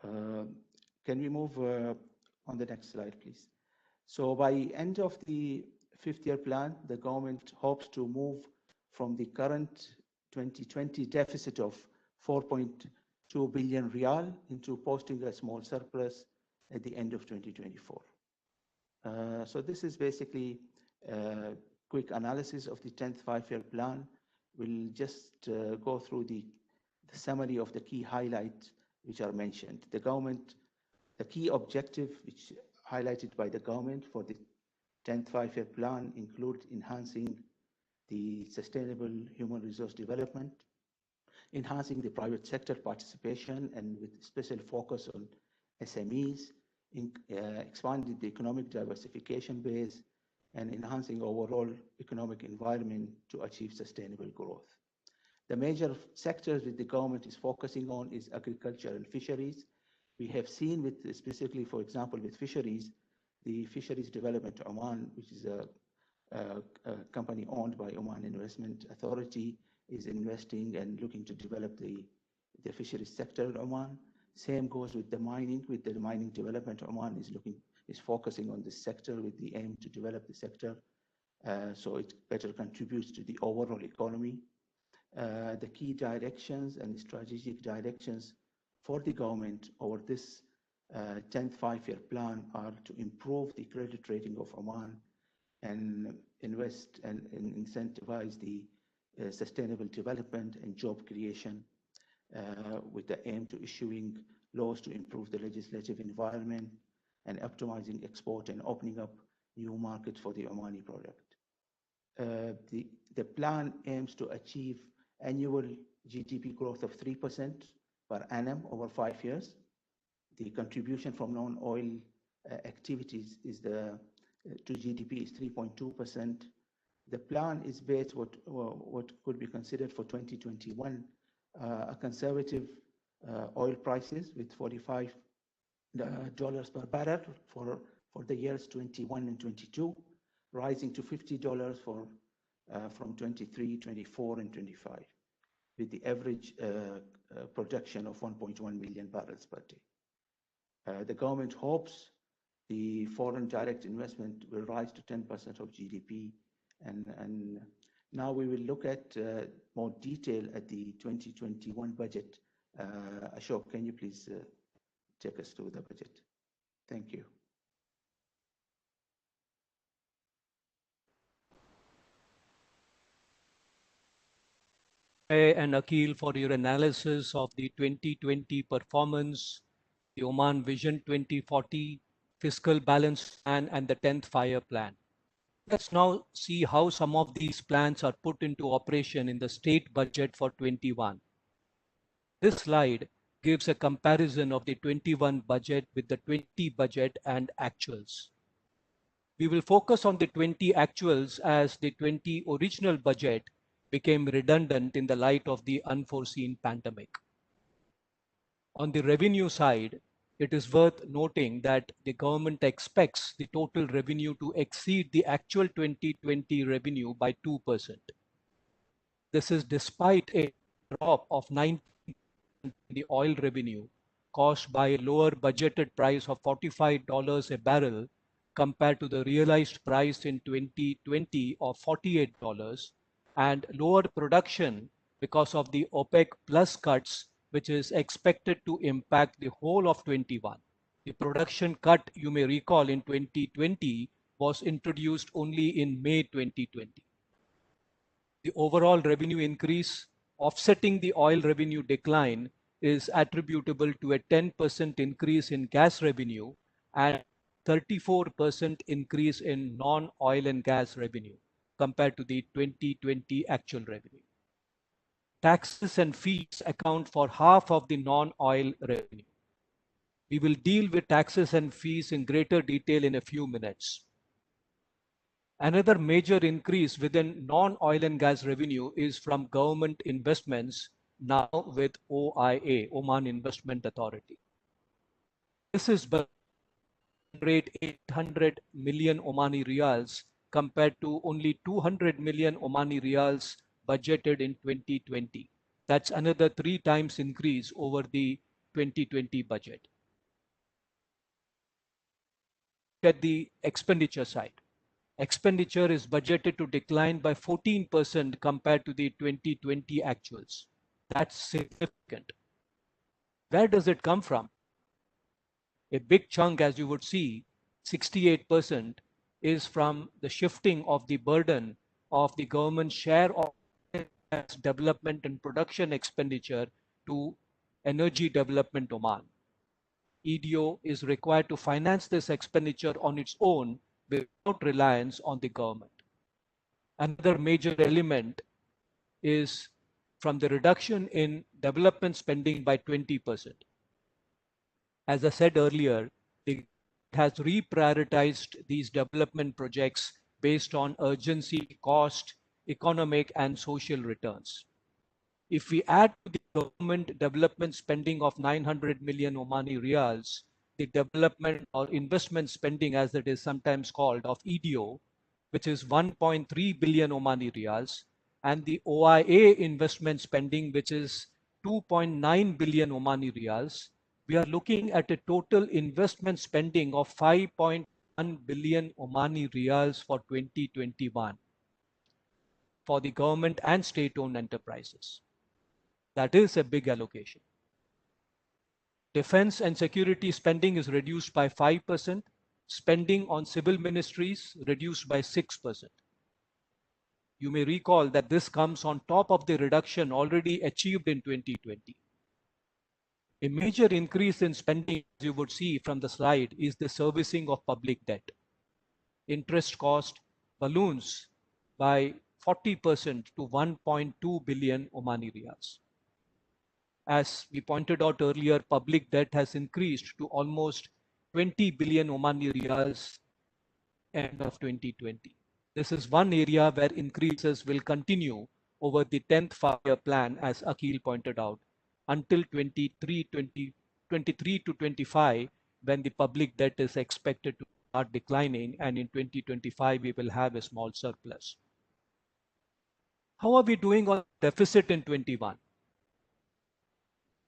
Can we move on the next slide, please? So by end of the 5th-year plan, the government hopes to move from the current 2020 deficit of 4.2 billion riyal into posting a small surplus at the end of 2024. So this is basically quick analysis of the 10th five-year plan. We'll just go through the summary of the key highlights which are mentioned. The key objective which highlighted by the government for the 10th five-year plan include enhancing the sustainable human resource development, enhancing the private sector participation and with special focus on SMEs, expanding the economic diversification base, and enhancing overall economic environment to achieve sustainable growth. The major sectors that the government is focusing on is agriculture and fisheries. We have seen with specifically, for example, with fisheries, the Fisheries Development Oman, which is a company owned by Oman Investment Authority, is investing and looking to develop the fisheries sector in Oman. Same goes with the mining. With the mining development, Oman is focusing on this sector with the aim to develop the sector, so it better contributes to the overall economy. The key directions and strategic directions for the government over this 10th five-year plan are to improve the credit rating of Oman and invest and incentivize the sustainable development and job creation with the aim to issuing laws to improve the legislative environment and optimizing export and opening up new markets for the Omani product. The plan aims to achieve annual GDP growth of 3% per annum over 5 years. The contribution from non-oil activities is to GDP is 3.2%. The plan is based what could be considered for 2021 a conservative oil prices with $45 per barrel for the years 21 and 22, rising to $50 from 23, 24, and 25, with the average production of 1.1 million barrels per day. The government hopes the foreign direct investment will rise to 10% of GDP. And now we will look at more detail at the 2021 budget. Ashok, can you please take us through the budget? Thank you. And Akhil, for your analysis of the 2020 performance, the Oman Vision 2040, Fiscal Balance Plan, and the 10th Fire Plan. Let's now see how some of these plans are put into operation in the state budget for 21. This slide gives a comparison of the 21 budget with the 20 budget and actuals. We will focus on the 20 actuals as the 20 original budget became redundant in the light of the unforeseen pandemic. On the revenue side, it is worth noting that the government expects the total revenue to exceed the actual 2020 revenue by 2%. This is despite a drop of 9% in the oil revenue caused by a lower budgeted price of $45 a barrel compared to the realized price in 2020 of $48, and lower production because of the OPEC plus cuts, which is expected to impact the whole of 21. The production cut, you may recall, in 2020 was introduced only in May 2020. The overall revenue increase offsetting the oil revenue decline is attributable to a 10% increase in gas revenue and 34% increase in non-oil and gas revenue compared to the 2020 actual revenue. Taxes and fees account for half of the non-oil revenue. We will deal with taxes and fees in greater detail in a few minutes. Another major increase within non-oil and gas revenue is from government investments, now with OIA, Oman Investment Authority. This is rate 800 million Omani riyals compared to only 200 million Omani riyals budgeted in 2020. That's another 3 times increase over the 2020 budget. At the expenditure side, expenditure is budgeted to decline by 14% compared to the 2020 actuals. That's significant. Where does it come from? A big chunk, as you would see, 68%, is from the shifting of the burden of the government's share of development and production expenditure to Energy Development Oman. EDO is required to finance this expenditure on its own without reliance on the government. Another major element is from the reduction in development spending by 20%. As I said earlier, the government has reprioritized these development projects based on urgency, cost, economic, and social returns. If we add to the government development spending of 900 million Omani riyals, the development or investment spending, as it is sometimes called, of EDO, which is 1.3 billion Omani riyals, and the OIA investment spending, which is 2.9 billion Omani riyals, we are looking at a total investment spending of 5.1 billion Omani riyals for 2021 for the government and state-owned enterprises. That is a big allocation. Defense and security spending is reduced by 5%, spending on civil ministries reduced by 6%. You may recall that this comes on top of the reduction already achieved in 2020. A major increase in spending, as you would see from the slide, is the servicing of public debt. Interest cost balloons by 40% to 1.2 billion Omani riyals. As we pointed out earlier, public debt has increased to almost 20 billion Omani riyals end of 2020. This is one area where increases will continue over the 10th five-year plan, as Akhil pointed out, until 23 to 25, when the public debt is expected to start declining, and in 2025 we will have a small surplus. How are we doing on deficit in 21?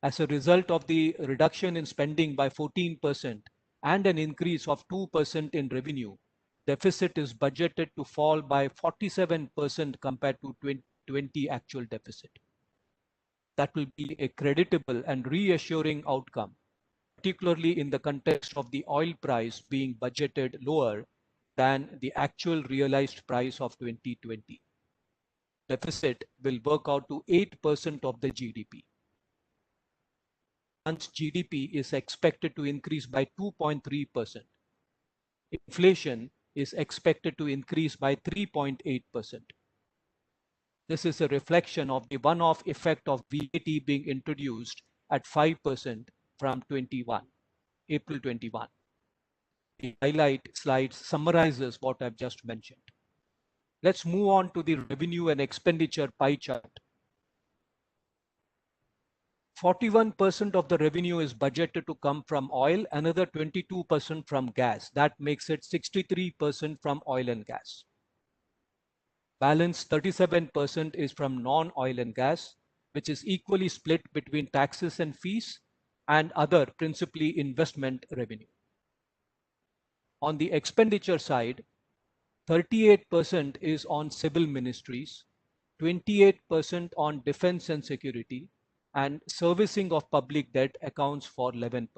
As a result of the reduction in spending by 14% and an increase of 2% in revenue, deficit is budgeted to fall by 47% compared to 2020 actual deficit. That will be a creditable and reassuring outcome, particularly in the context of the oil price being budgeted lower than the actual realized price of 2020. Deficit will work out to 8% of the GDP. GDP is expected to increase by 2.3%. Inflation is expected to increase by 3.8%. This is a reflection of the one-off effect of VAT being introduced at 5% from April 21. The highlight slide summarizes what I've just mentioned. Let's move on to the revenue and expenditure pie chart. 41% of the revenue is budgeted to come from oil, another 22% from gas. That makes it 63% from oil and gas. Balance 37% is from non-oil and gas, which is equally split between taxes and fees and other, principally investment revenue. On the expenditure side, 38% is on civil ministries, 28% on defense and security, and servicing of public debt accounts for 11%.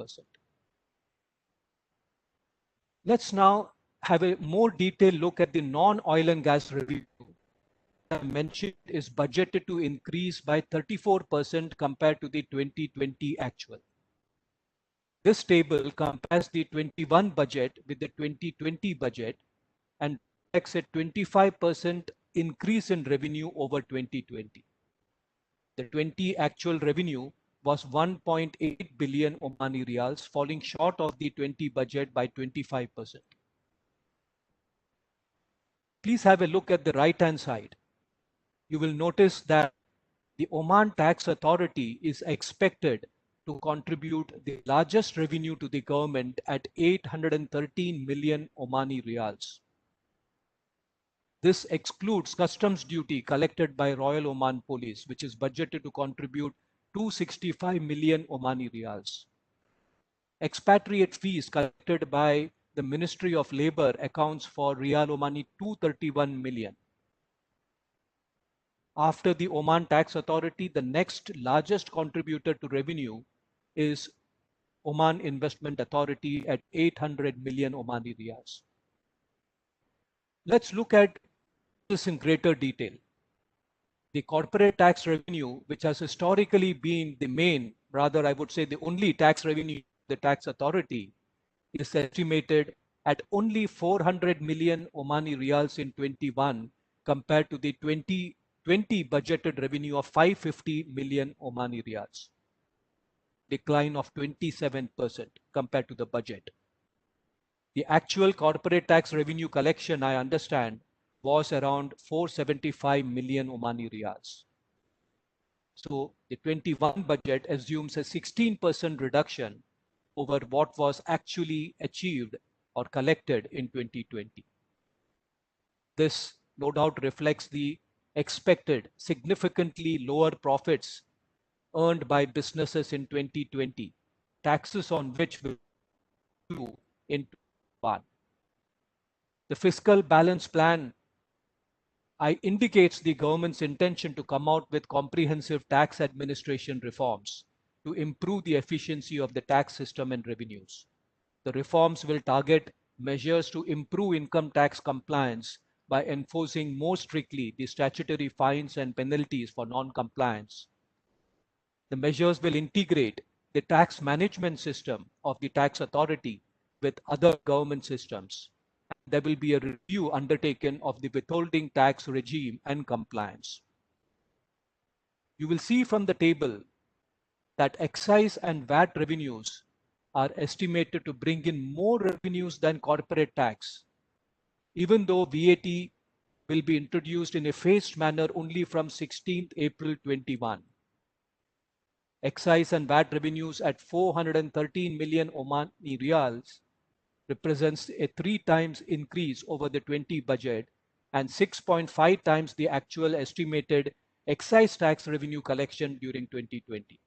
Let's now have a more detailed look at the non-oil and gas revenue. I mentioned is budgeted to increase by 34% compared to the 2020 actual. This table compares the 21 budget with the 2020 budget and reflects a 25% increase in revenue over 2020. The 20 actual revenue was 1.8 billion Omani riyals, falling short of the 20 budget by 25%. Please have a look at the right-hand side. You will notice that the Oman Tax Authority is expected to contribute the largest revenue to the government at 813 million Omani riyals. This excludes customs duty collected by Royal Oman Police, which is budgeted to contribute 265 million Omani riyals. Expatriate fees collected by the Ministry of Labor accounts for Riyal Omani 231 million. After the Oman Tax Authority, the next largest contributor to revenue is Oman Investment Authority at 800 million Omani riyals. Let's look at this in greater detail. The corporate tax revenue, which has historically been the main, rather I would say the only tax revenue of the tax authority, is estimated at only 400 million Omani riyals in 21 compared to the 2020 budgeted revenue of 550 million Omani riyals, decline of 27% compared to the budget. The actual corporate tax revenue collection, I understand, was around 475 million Omani riyals. So the 21 budget assumes a 16% reduction over what was actually achieved or collected in 2020. This no doubt reflects the expected significantly lower profits earned by businesses in 2020, taxes on which will be due in 2021. The fiscal balance plan indicates the government's intention to come out with comprehensive tax administration reforms to improve the efficiency of the tax system and revenues. The reforms will target measures to improve income tax compliance by enforcing more strictly the statutory fines and penalties for non-compliance. The measures will integrate the tax management system of the tax authority with other government systems. There will be a review undertaken of the withholding tax regime and compliance. You will see from the table that excise and VAT revenues are estimated to bring in more revenues than corporate tax, even though VAT will be introduced in a phased manner only from 16th April 21. Excise and VAT revenues at 413 million Omani riyals represents a 3 times increase over the 20 budget and 6.5 times the actual estimated excise tax revenue collection during 2020.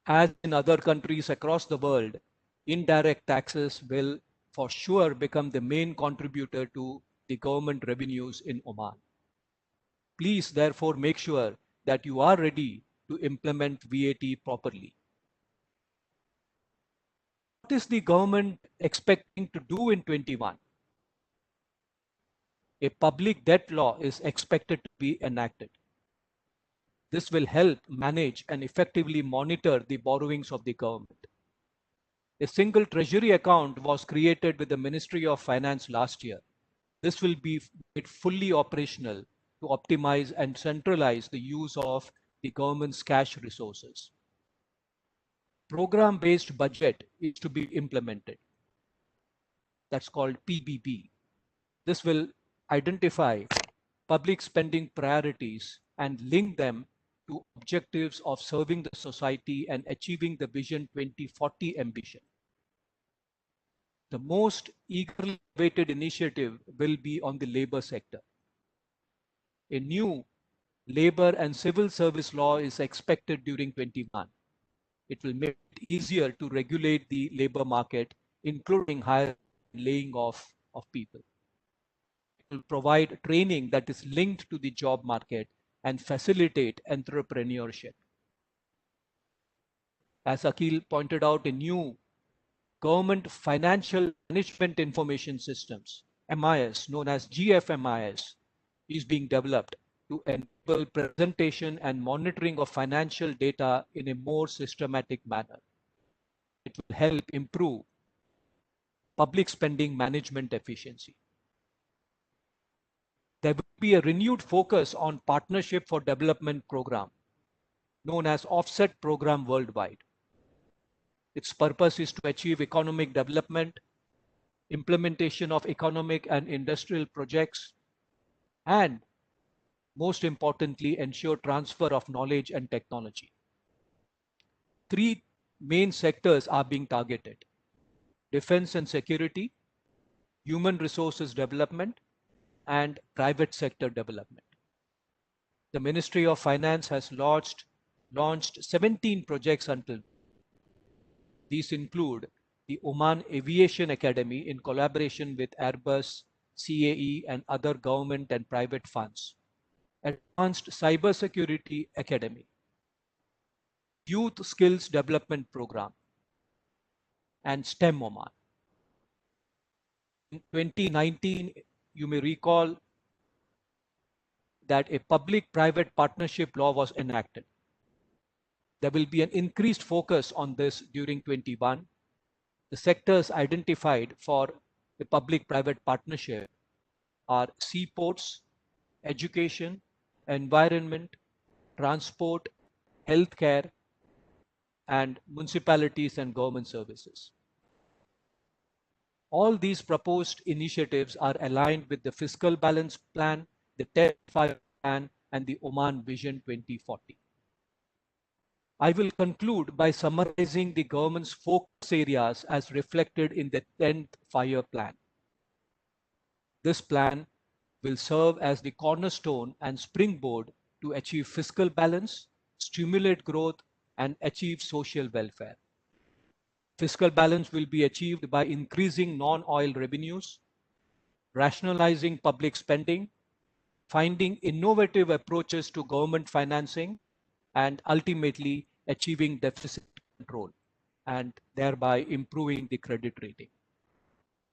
As in other countries across the world, indirect taxes will for sure become the main contributor to the government revenues in Oman. Please therefore make sure that you are ready to implement VAT properly. What is the government expecting to do in 21? A public debt law is expected to be enacted. This will help manage and effectively monitor the borrowings of the government. A single treasury account was created with the Ministry of Finance last year. This will be made fully operational to optimize and centralize the use of the government's cash resources. Program-based budget is to be implemented. That's called PBB. This will identify public spending priorities and link them to objectives of serving the society and achieving the Vision 2040 ambition. The most eagerly awaited initiative will be on the labor sector. A new labor and civil service law is expected during 21. It will make it easier to regulate the labor market, including hiring and laying off of people. It will provide training that is linked to the job market and facilitate entrepreneurship. As Akhil pointed out, a new Government Financial Management Information Systems, MIS, known as GFMIS, is being developed to enable presentation and monitoring of financial data in a more systematic manner. It will help improve public spending management efficiency. There will be a renewed focus on Partnership for Development program, known as Offset program worldwide. Its purpose is to achieve economic development, implementation of economic and industrial projects, and most importantly, ensure transfer of knowledge and technology. 3 main sectors are being targeted: defense and security, human resources development, and private sector development. The Ministry of Finance has launched 17 projects until. These include the Oman Aviation Academy in collaboration with Airbus, CAE, and other government and private funds, Advanced Cybersecurity Academy, Youth Skills Development Program, and STEM Oman. In 2019, you may recall that a public-private partnership law was enacted. There will be an increased focus on this during 21. The sectors identified for the public-private partnership are seaports, education, environment, transport, healthcare, and municipalities and government services. All these proposed initiatives are aligned with the Fiscal Balance Plan, the 10-5 Plan, and the Oman Vision 2040. I will conclude by summarizing the government's focus areas as reflected in the 10th Five-Year Plan. This plan will serve as the cornerstone and springboard to achieve fiscal balance, stimulate growth, and achieve social welfare. Fiscal balance will be achieved by increasing non-oil revenues, rationalizing public spending, finding innovative approaches to government financing, and ultimately achieving deficit control and thereby improving the credit rating.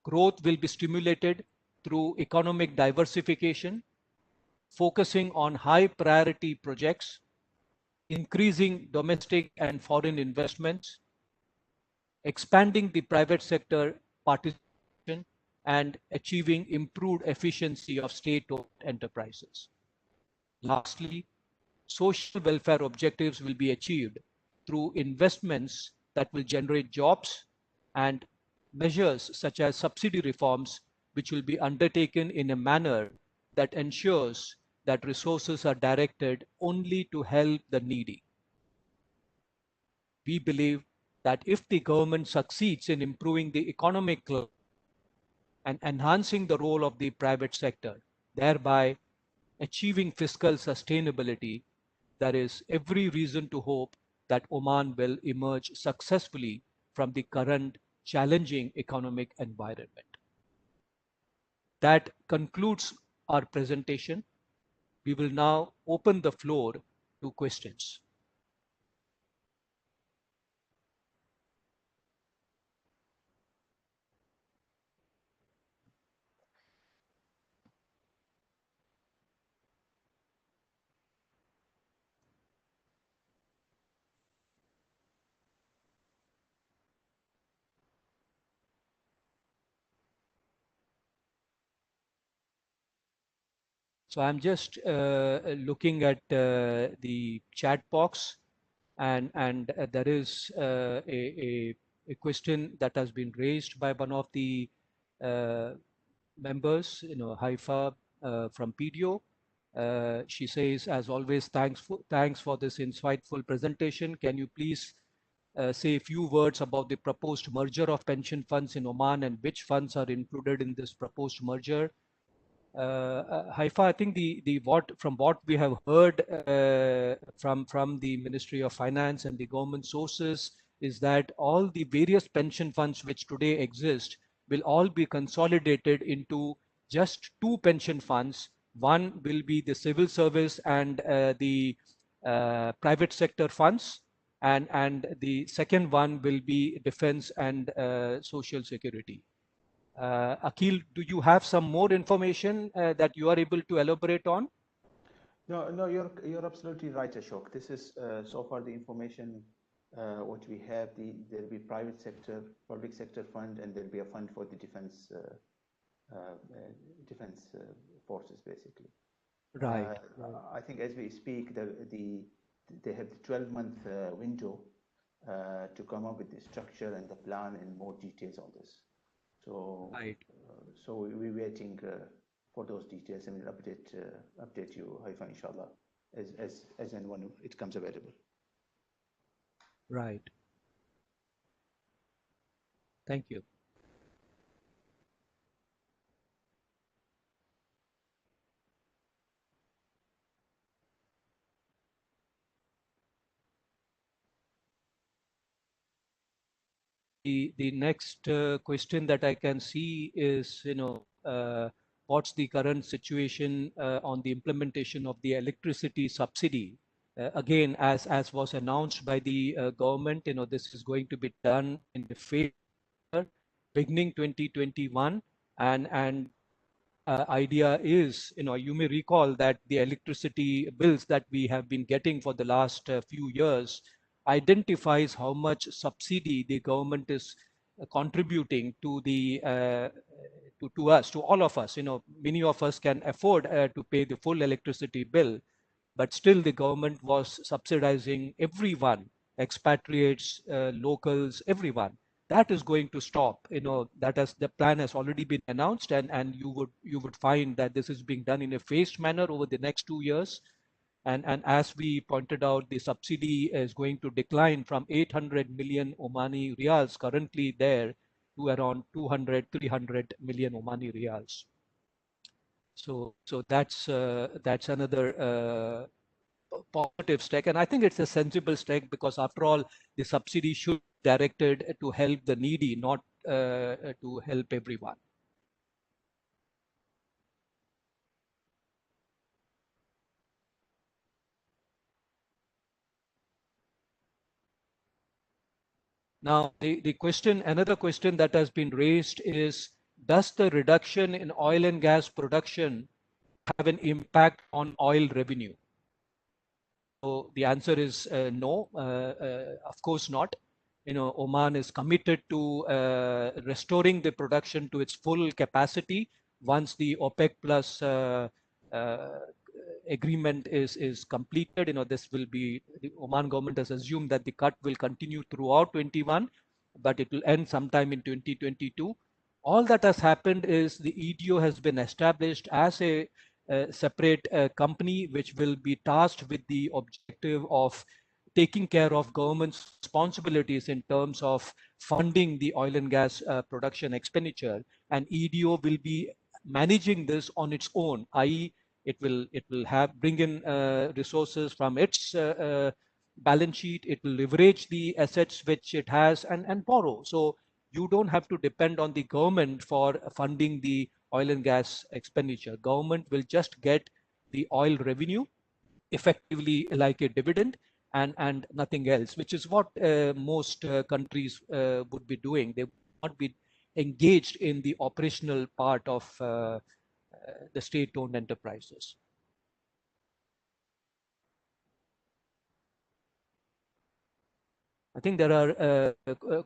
Growth will be stimulated through economic diversification, focusing on high priority projects, increasing domestic and foreign investments, expanding the private sector participation, and achieving improved efficiency of state-owned enterprises. Lastly, social welfare objectives will be achieved through investments that will generate jobs and measures such as subsidy reforms, which will be undertaken in a manner that ensures that resources are directed only to help the needy. We believe that if the government succeeds in improving the economic climate and enhancing the role of the private sector, thereby achieving fiscal sustainability, there is every reason to hope that Oman will emerge successfully from the current challenging economic environment. That concludes our presentation. We will now open the floor to questions. So I'm just looking at the chat box, and there is a question that has been raised by one of the members, Haifa from PDO. She says, as always, thanks for this insightful presentation. Can you please say a few words about the proposed merger of pension funds in Oman and which funds are included in this proposed merger? Haifa, I think from what we have heard from the Ministry of Finance and the government sources is that all the various pension funds which today exist will all be consolidated into just two pension funds. One will be the civil service and the private sector funds, and the second one will be defense and social security. Akhil, do you have some more information that you are able to elaborate on? No, you're absolutely right, Ashok. This is so far the information what we have. There'll be private sector, public sector fund, and there'll be a fund for the defense forces, basically. Right. I think as we speak, they have the 12-month window to come up with the structure and the plan and more details on this. So, right. So we're waiting for those details, and we'll update you, Haifa, inshallah, as and when it comes available. Right. Thank you. The next question that I can see is, what's the current situation on the implementation of the electricity subsidy? Again, as was announced by the government, this is going to be done in the phase beginning 2021, and idea is, you may recall that the electricity bills that we have been getting for the last few years identifies how much subsidy the government is contributing to the to us, to all of us. Many of us can afford to pay the full electricity bill, but still the government was subsidizing everyone, expatriates, locals, everyone. That is going to stop. That has the plan has already been announced, and you would find that this is being done in a phased manner over the next 2 years. And as we pointed out, the subsidy is going to decline from 800 million Omani riyals currently there to around 200, 300 million Omani riyals. So that's another positive step, and I think it's a sensible step, because after all, the subsidy should be directed to help the needy, not to help everyone. Now, another question that has been raised is, does the reduction in oil and gas production have an impact on oil revenue? So the answer is no, of course not. Oman is committed to restoring the production to its full capacity once the OPEC plus uh, agreement is completed. This will be, the Oman government has assumed that the cut will continue throughout 21, but it will end sometime in 2022. All that has happened is the EDO has been established as a separate company which will be tasked with the objective of taking care of government's responsibilities in terms of funding the oil and gas production expenditure, and EDO will be managing this on its own, i.e., it will have bring in resources from its balance sheet. It will leverage the assets which it has and borrow. So you don't have to depend on the government for funding the oil and gas expenditure. Government will just get the oil revenue, effectively like a dividend, and nothing else, which is what most countries would be doing. They would not be engaged in the operational part of the state-owned enterprises. I think there are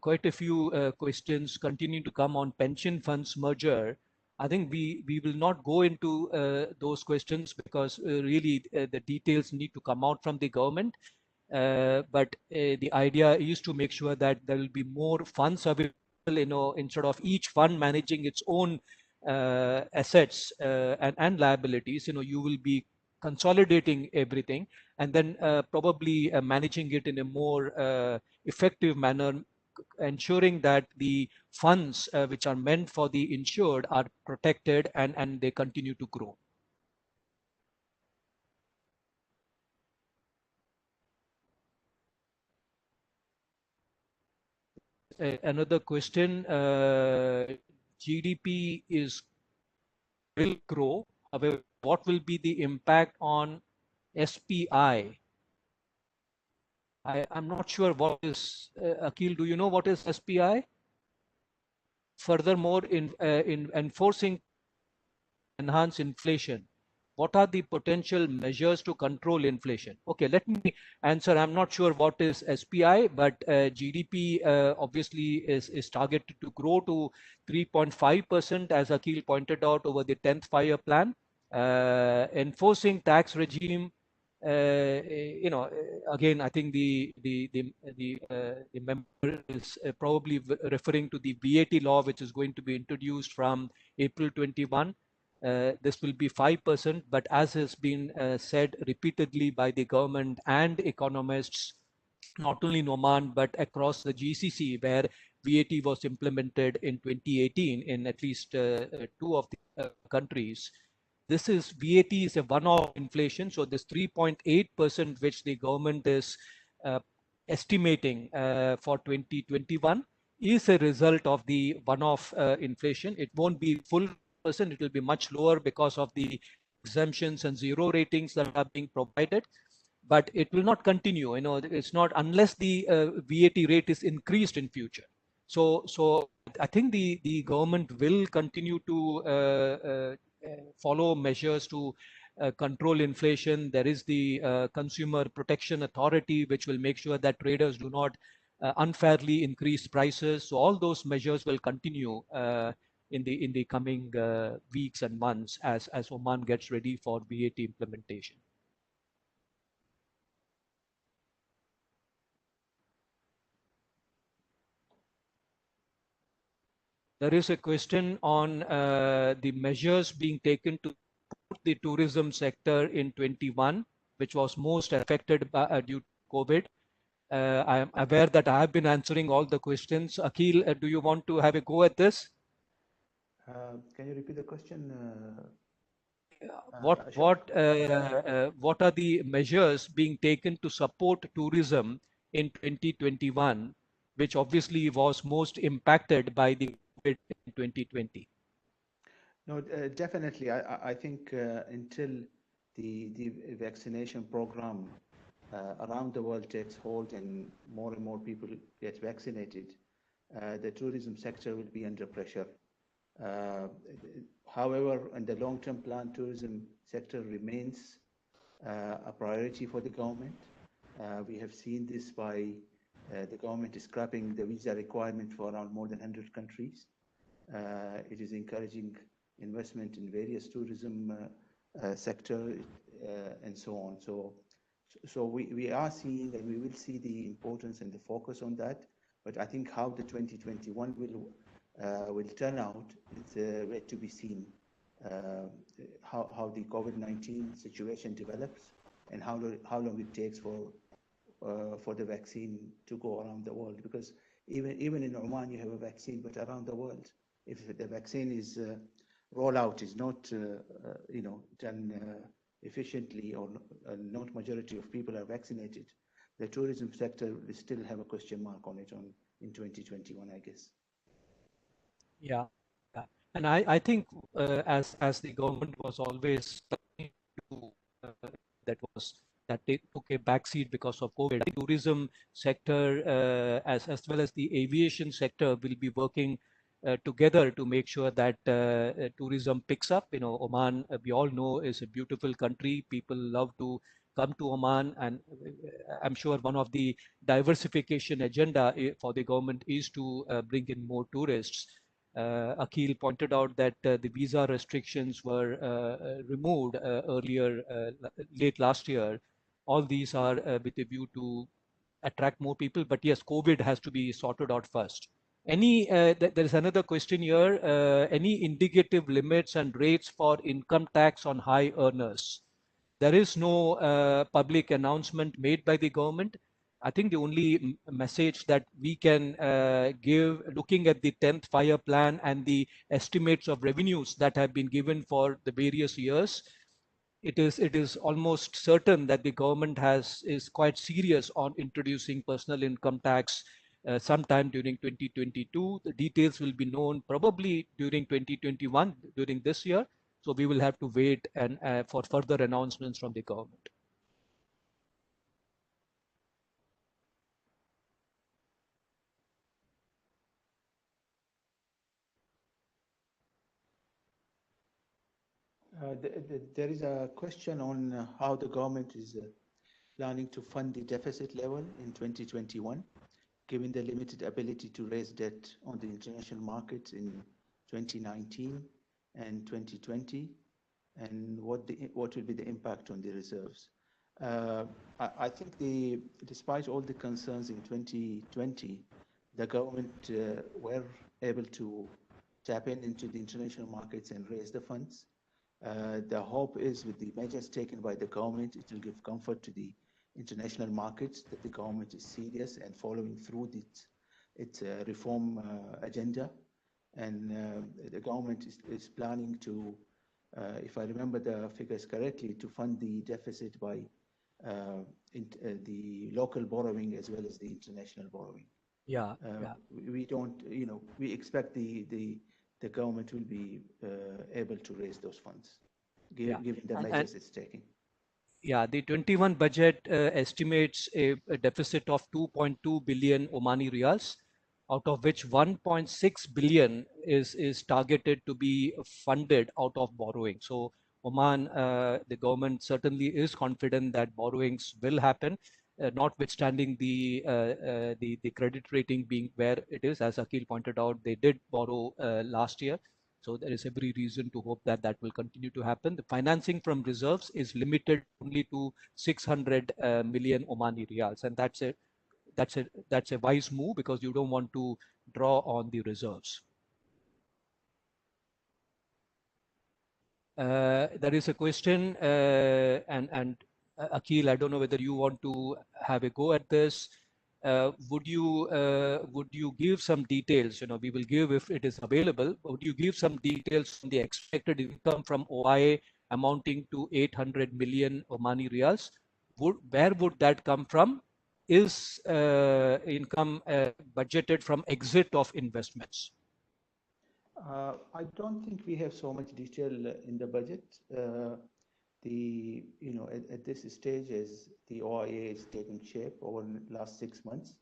quite a few questions continuing to come on pension funds merger. I think we will not go into those questions, because really the details need to come out from the government. But the idea is to make sure that there will be more funds available, instead of each fund managing its own assets and liabilities. You will be consolidating everything, and then probably managing it in a more effective manner, ensuring that the funds which are meant for the insured are protected, and they continue to grow. Another question, GDP will grow. However, what will be the impact on SPI? I'm not sure what is, Akhil, do you know what is SPI? Furthermore, in enforcing enhance inflation, what are the potential measures to control inflation? Okay, let me answer. I'm not sure what is SPI, but GDP obviously is targeted to grow to 3.5%, as Akhil pointed out, over the 10th five-year plan. Enforcing tax regime, again, I think the member is probably referring to the VAT law, which is going to be introduced from April 21. This will be 5%, but as has been said repeatedly by the government and economists, not only in Oman but across the GCC, where VAT was implemented in 2018 in at least two of the countries. This is VAT is a one-off inflation, so this 3.8% which the government is uh, estimating for 2021 is a result of the one-off inflation. It won't be full percent, it will be much lower because of the exemptions and zero ratings that are being provided, but it will not continue. It's not unless the VAT rate is increased in future. So I think the government will continue to follow measures to control inflation. There is the Consumer Protection Authority, which will make sure that traders do not unfairly increase prices. So all those measures will continue in the coming weeks and months as Oman gets ready for VAT implementation. There is a question on the measures being taken to support the tourism sector in 21, which was most affected due to COVID. I am aware that I have been answering all the questions. Akhil, do you want to have a go at this? Can you repeat the question? What Ashok? what are the measures being taken to support tourism in 2021, which obviously was most impacted by the COVID in 2020? No, definitely. I think until the vaccination program around the world takes hold and more people get vaccinated, the tourism sector will be under pressure. Uh, However, in the long-term plan, tourism sector remains a priority for the government. We have seen this by the government scrapping the visa requirement for around more than 100 countries. It is encouraging investment in various tourism sector and so on. So we are seeing and we will see the importance and the focus on that. But I think how the 2021 will turn out, it's yet to be seen. How the COVID-19 situation develops and how long it takes for the vaccine to go around the world. Because even in Oman you have a vaccine, but around the world, if the vaccine is rollout is not done efficiently, or not majority of people are vaccinated, the tourism sector will still have a question mark on it in 2021, I guess. Yeah, yeah. And I think as the government was always trying to, that was that they took a backseat because of COVID. The tourism sector as well as the aviation sector will be working together to make sure that tourism picks up. You know, Oman, we all know, is a beautiful country. People love to come to Oman, and I'm sure one of the diversification agenda for the government is to bring in more tourists. Akhil pointed out that the visa restrictions were removed earlier, late last year. All these are with a view to attract more people. But yes, COVID has to be sorted out first. There is another question here. Any indicative limits and rates for income tax on high earners? There is no public announcement made by the government. I think the only message that we can give, looking at the 10th fire plan and the estimates of revenues that have been given for the various years, it is almost certain that the government is quite serious on introducing personal income tax sometime during 2022. The details will be known probably during 2021, during this year. So we will have to wait and for further announcements from the government. There is a question on how the government is planning to fund the deficit level in 2021, given the limited ability to raise debt on the international markets in 2019 and 2020, and what will be the impact on the reserves. I think despite all the concerns in 2020, the government were able to tap into the international markets and raise the funds. The hope is with the measures taken by the government, it will give comfort to the international markets that the government is serious and following through its reform agenda. And the government is planning to, if I remember the figures correctly, to fund the deficit by the local borrowing as well as the international borrowing. Yeah, We don't, we expect the government will be able to raise those funds, given the measures it's taking. Yeah, the 21 budget estimates a deficit of 2.2 billion Omani riyals. out of which 1.6 billion is targeted to be funded out of borrowing. So Oman, the government certainly is confident that borrowings will happen, notwithstanding the credit rating being where it is. As Akhil pointed out, they did borrow last year. So there is every reason to hope that that will continue to happen. The financing from reserves is limited only to 600 million Omani riyals, and that's a wise move because you don't want to draw on the reserves. There is a question, and Akhil, I don't know whether you want to have a go at this. Would you give some details? You know, we will give if it is available. Would you give some details on the expected income from OIA amounting to 800 million Omani riyals? Where would that come from? Is income budgeted from exit of investments? I don't think we have so much detail in the budget. At this stage, as the OIA is taking shape over the last 6 months,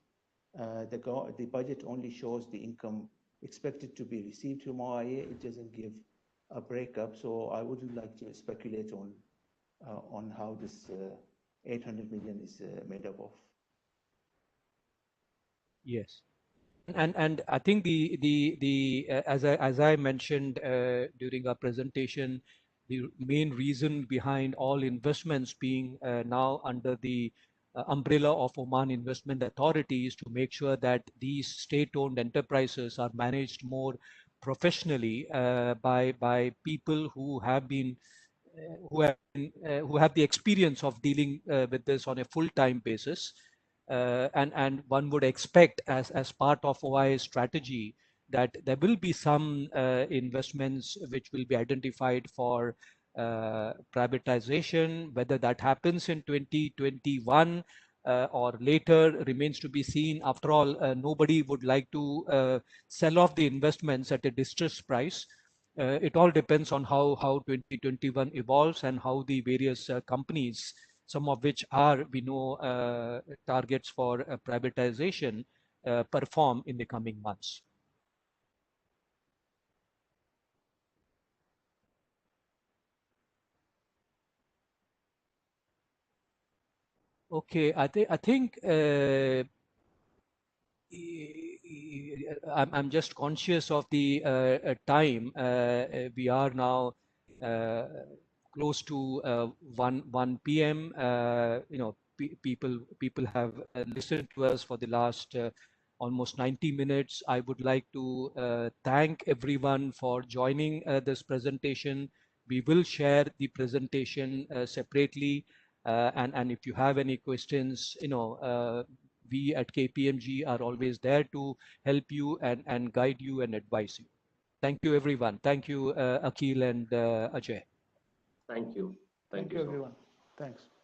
the budget only shows the income expected to be received from OIA. It doesn't give a breakup, so I wouldn't like to speculate on how this 800 million is made up of. Yes. And I think as I mentioned during our presentation, the main reason behind all investments being now under the umbrella of Oman Investment Authority is to make sure that these state-owned enterprises are managed more professionally by people who have the experience of dealing with this on a full-time basis. And one would expect as part of OI's strategy that there will be some investments which will be identified for privatization. Whether that happens in 2021 or later remains to be seen. After all, nobody would like to sell off the investments at a distressed price. It all depends on how 2021 evolves and how the various companies, some of which are, we know, targets for privatization, perform in the coming months. Okay, I think I'm just conscious of the time. We are now close to 1 p.m. People have listened to us for the last almost 90 minutes. I would like to thank everyone for joining this presentation. We will share the presentation separately, and if you have any questions, we at KPMG are always there to help you and guide you and advise you. Thank you, everyone. Thank you, Akhil and Ajay. Thank you. Thank you so much. Everyone. Thanks.